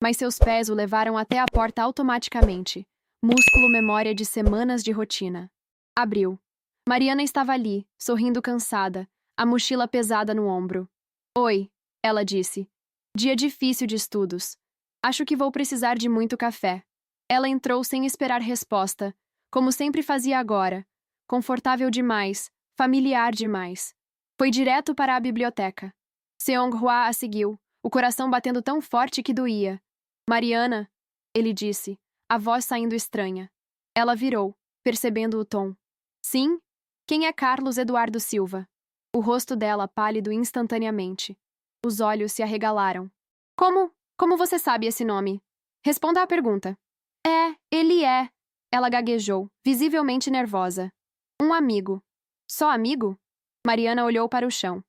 Mas seus pés o levaram até a porta automaticamente. Músculo memória de semanas de rotina. Abriu. Mariana estava ali, sorrindo cansada, a mochila pesada no ombro. Oi, ela disse. Dia difícil de estudos. Acho que vou precisar de muito café. Ela entrou sem esperar resposta, como sempre fazia agora. Confortável demais, familiar demais. Foi direto para a biblioteca. Seong-hwa a seguiu, o coração batendo tão forte que doía. Mariana, ele disse, a voz saindo estranha. Ela virou, percebendo o tom. Sim? Quem é Carlos Eduardo Silva? O rosto dela pálido instantaneamente. Os olhos se arregalaram. Como você sabe esse nome? Responda à pergunta. Ele é. Ela gaguejou, visivelmente nervosa. Um amigo. Só amigo? Mariana olhou para o chão.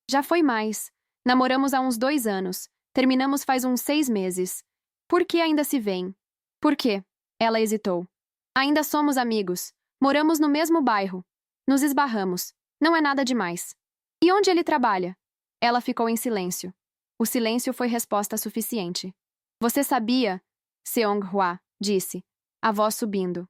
Já foi mais. Namoramos há uns 2 anos. Terminamos faz uns 6 meses. Por que ainda se veem? Por quê? Ela hesitou. Ainda somos amigos. Moramos no mesmo bairro. Nos esbarramos. Não é nada demais. E onde ele trabalha? Ela ficou em silêncio. O silêncio foi resposta suficiente. Você sabia? Seong-hwa disse, a voz subindo.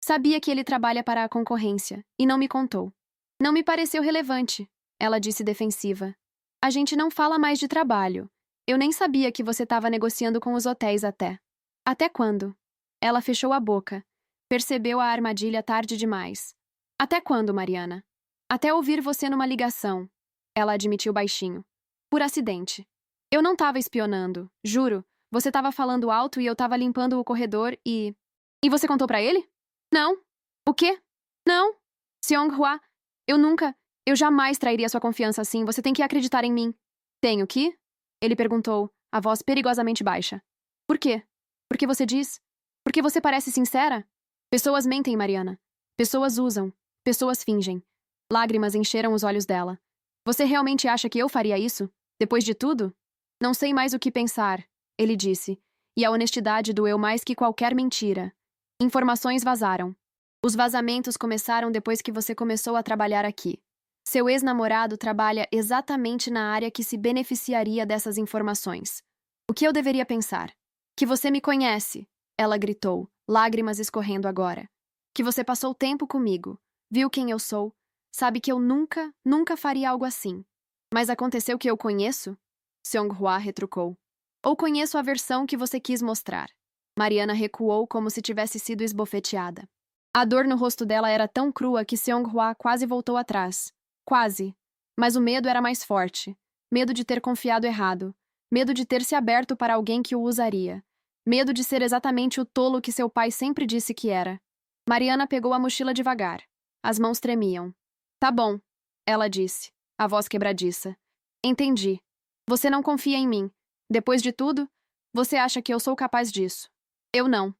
Sabia que ele trabalha para a concorrência, e não me contou. Não me pareceu relevante, ela disse defensiva. A gente não fala mais de trabalho. Eu nem sabia que você estava negociando com os hotéis até. Até quando? Ela fechou a boca. Percebeu a armadilha tarde demais. Até quando, Mariana? Até ouvir você numa ligação. Ela admitiu baixinho. Por acidente. Eu não estava espionando, juro. Você estava falando alto e eu estava limpando o corredor e... E você contou pra ele? Não. O quê? Não. Seong-hwa, eu jamais trairia sua confiança assim. Você tem que acreditar em mim. Tenho que? Ele perguntou, a voz perigosamente baixa. Por quê? Porque você diz? Porque você parece sincera? Pessoas mentem, Mariana. Pessoas usam. Pessoas fingem. Lágrimas encheram os olhos dela. Você realmente acha que eu faria isso? Depois de tudo? Não sei mais o que pensar, ele disse. E a honestidade doeu mais que qualquer mentira. Informações vazaram. Os vazamentos começaram depois que você começou a trabalhar aqui. Seu ex-namorado trabalha exatamente na área que se beneficiaria dessas informações. O que eu deveria pensar? Que você me conhece, ela gritou, lágrimas escorrendo agora. Que você passou tempo comigo, viu quem eu sou, sabe que eu nunca faria algo assim. Mas aconteceu que eu conheço? Seong-hwa retrucou. Ou conheço a versão que você quis mostrar. Mariana recuou como se tivesse sido esbofeteada. A dor no rosto dela era tão crua que Seong-hwa quase voltou atrás. Quase. Mas o medo era mais forte. Medo de ter confiado errado. Medo de ter se aberto para alguém que o usaria. Medo de ser exatamente o tolo que seu pai sempre disse que era. Mariana pegou a mochila devagar. As mãos tremiam. Tá bom, ela disse, a voz quebradiça. Entendi. Você não confia em mim. Depois de tudo, você acha que eu sou capaz disso. Eu não.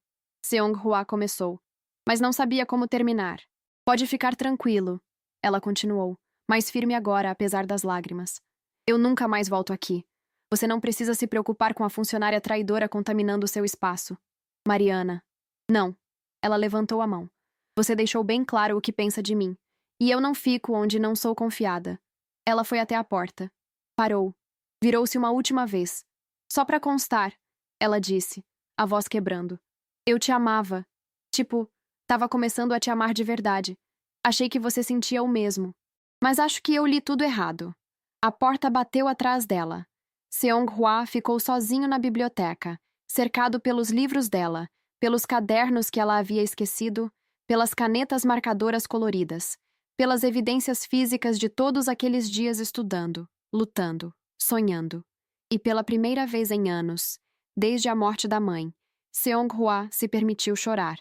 Seong-hwa começou. Mas não sabia como terminar. Pode ficar tranquilo, ela continuou, mais firme agora, apesar das lágrimas. Eu nunca mais volto aqui. Você não precisa se preocupar com a funcionária traidora contaminando o seu espaço. Mariana. Não. Ela levantou a mão. Você deixou bem claro o que pensa de mim. E eu não fico onde não sou confiada. Ela foi até a porta. Parou. Virou-se uma última vez. Só pra constar, ela disse, a voz quebrando. Eu te amava. Tipo, tava começando a te amar de verdade. Achei que você sentia o mesmo. Mas acho que eu li tudo errado. A porta bateu atrás dela. Seong-hwa ficou sozinho na biblioteca, cercado pelos livros dela, pelos cadernos que ela havia esquecido, pelas canetas marcadoras coloridas, pelas evidências físicas de todos aqueles dias estudando, lutando, sonhando. E pela primeira vez em anos, desde a morte da mãe, Seong-hwa se permitiu chorar.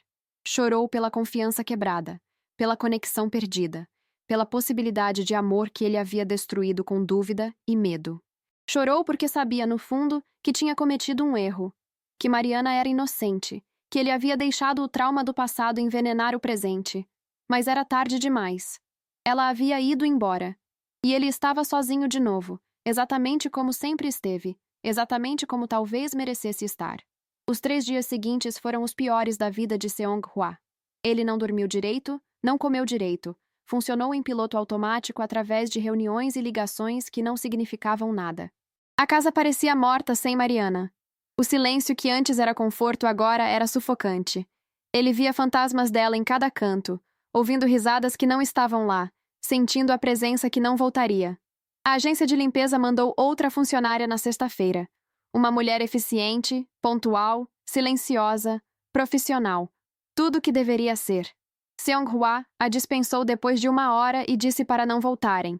Chorou pela confiança quebrada, pela conexão perdida, pela possibilidade de amor que ele havia destruído com dúvida e medo. Chorou porque sabia, no fundo, que tinha cometido um erro, que Mariana era inocente, que ele havia deixado o trauma do passado envenenar o presente. Mas era tarde demais. Ela havia ido embora. E ele estava sozinho de novo, exatamente como sempre esteve, exatamente como talvez merecesse estar. Os 3 dias seguintes foram os piores da vida de Seong-hwa. Ele não dormiu direito, não comeu direito, funcionou em piloto automático através de reuniões e ligações que não significavam nada. A casa parecia morta sem Mariana. O silêncio que antes era conforto agora era sufocante. Ele via fantasmas dela em cada canto, ouvindo risadas que não estavam lá, sentindo a presença que não voltaria. A agência de limpeza mandou outra funcionária na sexta-feira. Uma mulher eficiente, pontual, silenciosa, profissional. Tudo o que deveria ser. Seong-hwa a dispensou depois de 1 hora e disse para não voltarem.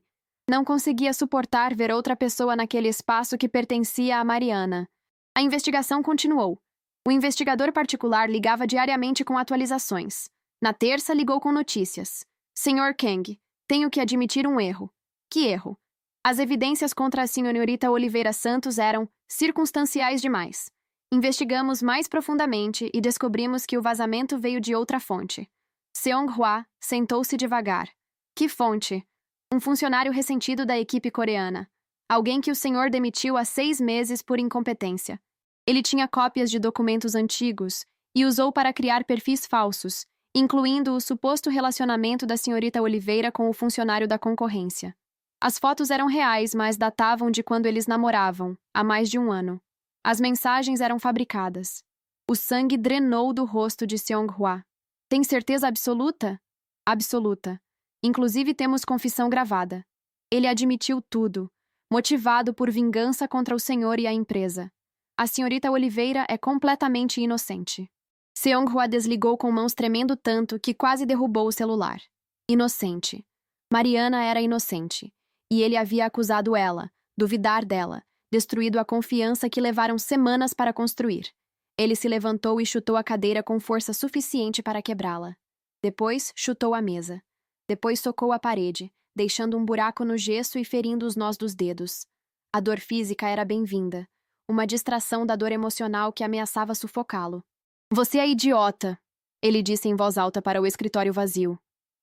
Não conseguia suportar ver outra pessoa naquele espaço que pertencia a Mariana. A investigação continuou. O investigador particular ligava diariamente com atualizações. Na terça, ligou com notícias. Sr. Kang, tenho que admitir um erro. Que erro? As evidências contra a senhorita Oliveira Santos eram circunstanciais demais. Investigamos mais profundamente e descobrimos que o vazamento veio de outra fonte. Seong-hwa sentou-se devagar. Que fonte? Um funcionário ressentido da equipe coreana. Alguém que o senhor demitiu há 6 meses por incompetência. Ele tinha cópias de documentos antigos e usou para criar perfis falsos, incluindo o suposto relacionamento da senhorita Oliveira com o funcionário da concorrência. As fotos eram reais, mas datavam de quando eles namoravam, há mais de um ano. As mensagens eram fabricadas. O sangue drenou do rosto de Seong-hwa. Tem certeza absoluta? Absoluta. Inclusive temos confissão gravada. Ele admitiu tudo, motivado por vingança contra o senhor e a empresa. A senhorita Oliveira é completamente inocente. Seong-hwa desligou com mãos tremendo tanto que quase derrubou o celular. Inocente. Mariana era inocente. E ele havia acusado ela, duvidar dela, destruído a confiança que levaram semanas para construir. Ele se levantou e chutou a cadeira com força suficiente para quebrá-la. Depois, chutou a mesa. Depois socou a parede, deixando um buraco no gesso e ferindo os nós dos dedos. A dor física era bem-vinda. Uma distração da dor emocional que ameaçava sufocá-lo. Você é idiota, ele disse em voz alta para o escritório vazio.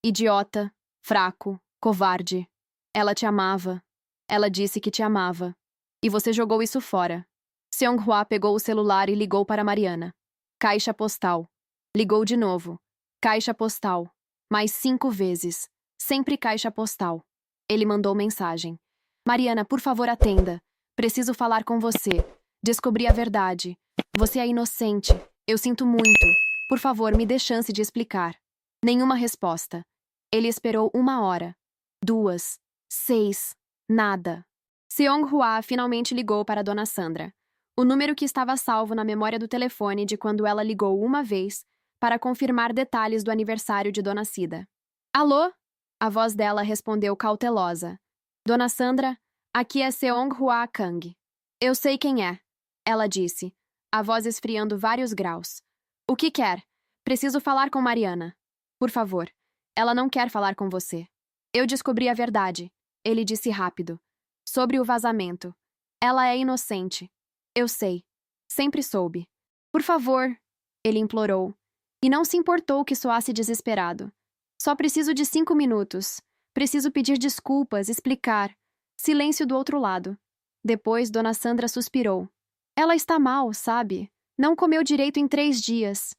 Idiota, fraco, covarde. Ela te amava. Ela disse que te amava. E você jogou isso fora. Seong-hwa pegou o celular e ligou para Mariana. Caixa postal. Ligou de novo. Caixa postal. Mais 5 vezes. Sempre caixa postal. Ele mandou mensagem. Mariana, por favor, atenda. Preciso falar com você. Descobri a verdade. Você é inocente. Eu sinto muito. Por favor, me dê chance de explicar. Nenhuma resposta. Ele esperou 1 hora. 2. 6. Nada. Seong-hwa finalmente ligou para Dona Sandra. O número que estava salvo na memória do telefone de quando ela ligou uma vez para confirmar detalhes do aniversário de Dona Cida. Alô? A voz dela respondeu cautelosa. Dona Sandra, aqui é Seong-hwa Kang. Eu sei quem é, ela disse, a voz esfriando vários graus. O que quer? Preciso falar com Mariana. Por favor. Ela não quer falar com você. Eu descobri a verdade, ele disse rápido. Sobre o vazamento. Ela é inocente. Eu sei. Sempre soube. Por favor, ele implorou. E não se importou que soasse desesperado. Só preciso de 5 minutos. Preciso pedir desculpas, explicar. Silêncio do outro lado. Depois, Dona Sandra suspirou. Ela está mal, sabe? Não comeu direito em 3 dias.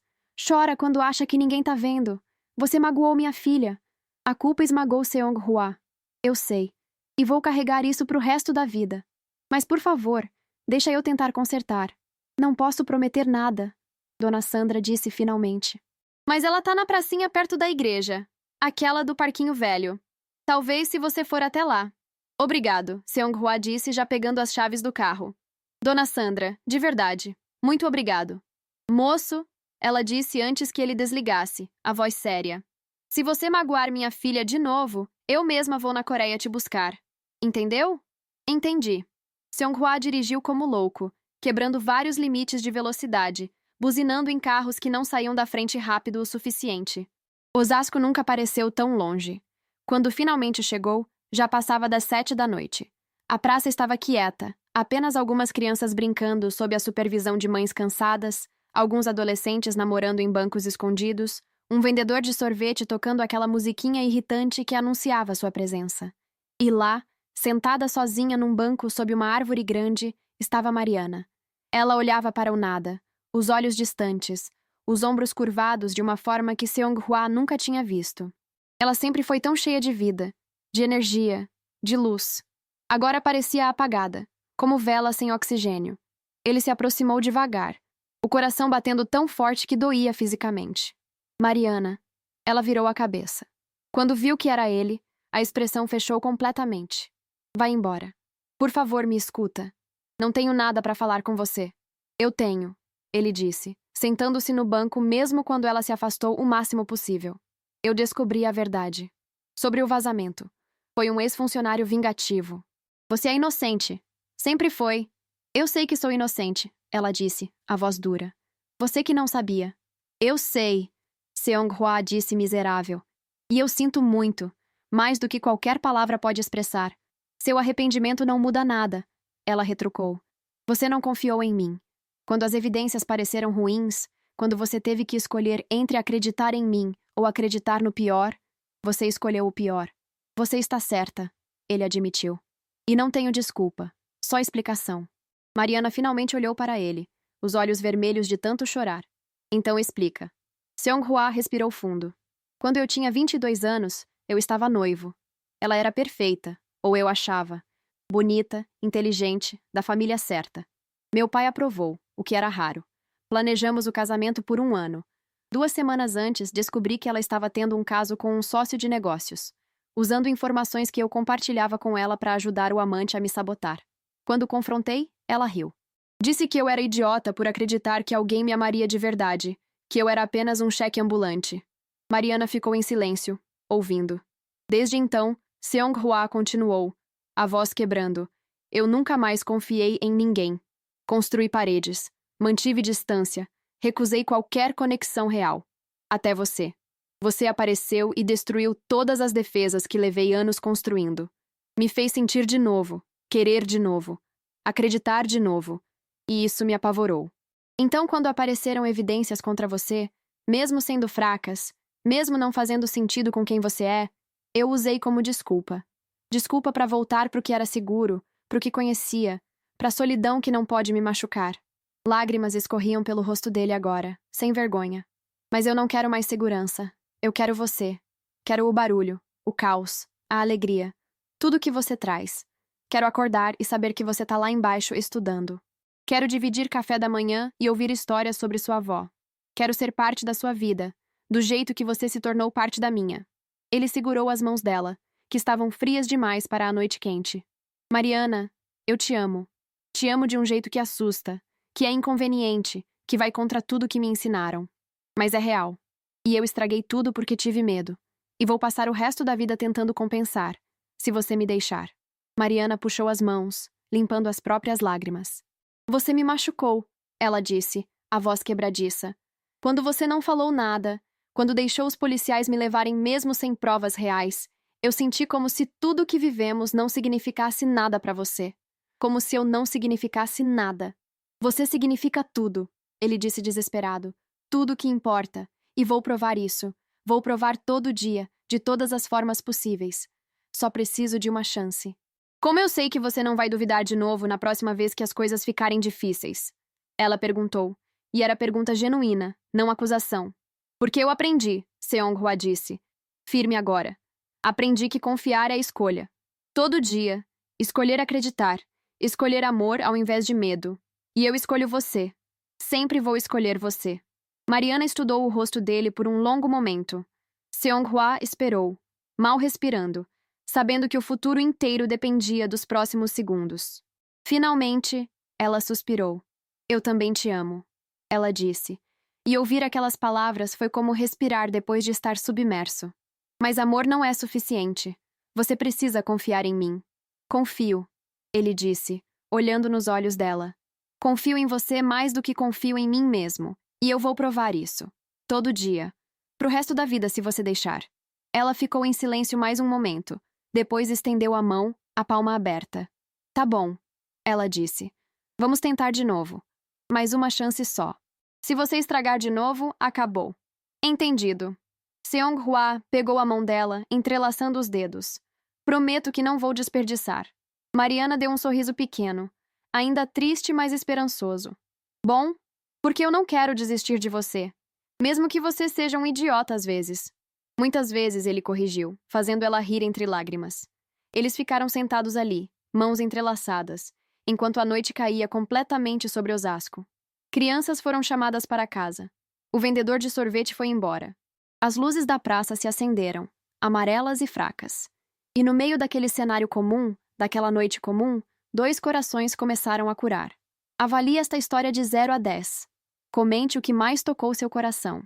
Chora quando acha que ninguém tá vendo. Você magoou minha filha. A culpa esmagou Seong-hwa. Eu sei. E vou carregar isso pro resto da vida. Mas, por favor, deixa eu tentar consertar. Não posso prometer nada, Dona Sandra disse finalmente. Mas ela tá na pracinha perto da igreja. Aquela do parquinho velho. Talvez se você for até lá. Obrigado, Seong-hwa disse já pegando as chaves do carro. Dona Sandra, de verdade. Muito obrigado. Moço, ela disse antes que ele desligasse, a voz séria. Se você magoar minha filha de novo, eu mesma vou na Coreia te buscar. Entendeu? Entendi. Seong-hwa dirigiu como louco, quebrando vários limites de velocidade, buzinando em carros que não saíam da frente rápido o suficiente. Osasco nunca pareceu tão longe. Quando finalmente chegou, já passava das 7 da noite. A praça estava quieta, apenas algumas crianças brincando sob a supervisão de mães cansadas, alguns adolescentes namorando em bancos escondidos, um vendedor de sorvete tocando aquela musiquinha irritante que anunciava sua presença. E lá, sentada sozinha num banco sob uma árvore grande, estava Mariana. Ela olhava para o nada, os olhos distantes, os ombros curvados de uma forma que Seong-hwa nunca tinha visto. Ela sempre foi tão cheia de vida, de energia, de luz. Agora parecia apagada, como vela sem oxigênio. Ele se aproximou devagar, o coração batendo tão forte que doía fisicamente. Mariana. Ela virou a cabeça. Quando viu que era ele, a expressão fechou completamente. Vai embora. Por favor, me escuta. Não tenho nada para falar com você. Eu tenho, ele disse, sentando-se no banco mesmo quando ela se afastou o máximo possível. Eu descobri a verdade. Sobre o vazamento. Foi um ex-funcionário vingativo. Você é inocente. Sempre foi. Eu sei que sou inocente, ela disse, a voz dura. Você que não sabia. Eu sei, Seong-hwa disse miserável. E eu sinto muito, mais do que qualquer palavra pode expressar. Seu arrependimento não muda nada, ela retrucou. Você não confiou em mim. Quando as evidências pareceram ruins, quando você teve que escolher entre acreditar em mim ou acreditar no pior, você escolheu o pior. Você está certa, ele admitiu. E não tenho desculpa, só explicação. Mariana finalmente olhou para ele, os olhos vermelhos de tanto chorar. Então explica. Seong-hwa respirou fundo. Quando eu tinha 22 anos, eu estava noivo. Ela era perfeita, ou eu achava. Bonita, inteligente, da família certa. Meu pai aprovou, o que era raro. Planejamos o casamento por 1 ano. 2 semanas antes, descobri que ela estava tendo um caso com um sócio de negócios, usando informações que eu compartilhava com ela para ajudar o amante a me sabotar. Quando confrontei, ela riu. Disse que eu era idiota por acreditar que alguém me amaria de verdade, que eu era apenas um cheque ambulante. Mariana ficou em silêncio, ouvindo. Desde então, Seong-hwa continuou, a voz quebrando. Eu nunca mais confiei em ninguém. Construí paredes, mantive distância, recusei qualquer conexão real. Até você. Você apareceu e destruiu todas as defesas que levei anos construindo. Me fez sentir de novo, querer de novo, acreditar de novo. E isso me apavorou. Então, quando apareceram evidências contra você, mesmo sendo fracas, mesmo não fazendo sentido com quem você é, eu usei como desculpa. Desculpa para voltar pro que era seguro, pro que conhecia, pra solidão que não pode me machucar. Lágrimas escorriam pelo rosto dele agora, sem vergonha. Mas eu não quero mais segurança. Eu quero você. Quero o barulho, o caos, a alegria. Tudo que você traz. Quero acordar e saber que você tá lá embaixo estudando. Quero dividir café da manhã e ouvir histórias sobre sua avó. Quero ser parte da sua vida, do jeito que você se tornou parte da minha. Ele segurou as mãos dela, que estavam frias demais para a noite quente. Mariana, eu te amo. Te amo de um jeito que assusta, que é inconveniente, que vai contra tudo que me ensinaram. Mas é real. E eu estraguei tudo porque tive medo. E vou passar o resto da vida tentando compensar, se você me deixar. Mariana puxou as mãos, limpando as próprias lágrimas. Você me machucou, ela disse, a voz quebradiça. Quando você não falou nada, quando deixou os policiais me levarem mesmo sem provas reais, eu senti como se tudo o que vivemos não significasse nada para você. Como se eu não significasse nada. Você significa tudo, ele disse desesperado. Tudo o que importa. E vou provar isso. Vou provar todo dia, de todas as formas possíveis. Só preciso de uma chance. Como eu sei que você não vai duvidar de novo na próxima vez que as coisas ficarem difíceis? Ela perguntou. E era pergunta genuína, não acusação. Porque eu aprendi, Seong-hwa disse. Firme agora. Aprendi que confiar é escolha. Todo dia. Escolher acreditar. Escolher amor ao invés de medo. E eu escolho você. Sempre vou escolher você. Mariana estudou o rosto dele por um longo momento. Seong-hwa esperou, mal respirando, sabendo que o futuro inteiro dependia dos próximos segundos. Finalmente, ela suspirou. Eu também te amo, ela disse. E ouvir aquelas palavras foi como respirar depois de estar submerso. Mas amor não é suficiente. Você precisa confiar em mim. Confio, ele disse, olhando nos olhos dela. Confio em você mais do que confio em mim mesmo. E eu vou provar isso. Todo dia. Pro resto da vida, se você deixar. Ela ficou em silêncio mais um momento. Depois estendeu a mão, a palma aberta. Tá bom, ela disse. Vamos tentar de novo. Mais uma chance só. Se você estragar de novo, acabou. Entendido. Seong-hwa pegou a mão dela, entrelaçando os dedos. Prometo que não vou desperdiçar. Mariana deu um sorriso pequeno, ainda triste, mas esperançoso. Bom, porque eu não quero desistir de você. Mesmo que você seja um idiota às vezes. Muitas vezes, ele corrigiu, fazendo ela rir entre lágrimas. Eles ficaram sentados ali, mãos entrelaçadas, enquanto a noite caía completamente sobre Osasco. Crianças foram chamadas para casa. O vendedor de sorvete foi embora. As luzes da praça se acenderam, amarelas e fracas. E no meio daquele cenário comum, daquela noite comum, 2 corações começaram a curar. Avalie esta história de 0 a 10. Comente o que mais tocou seu coração.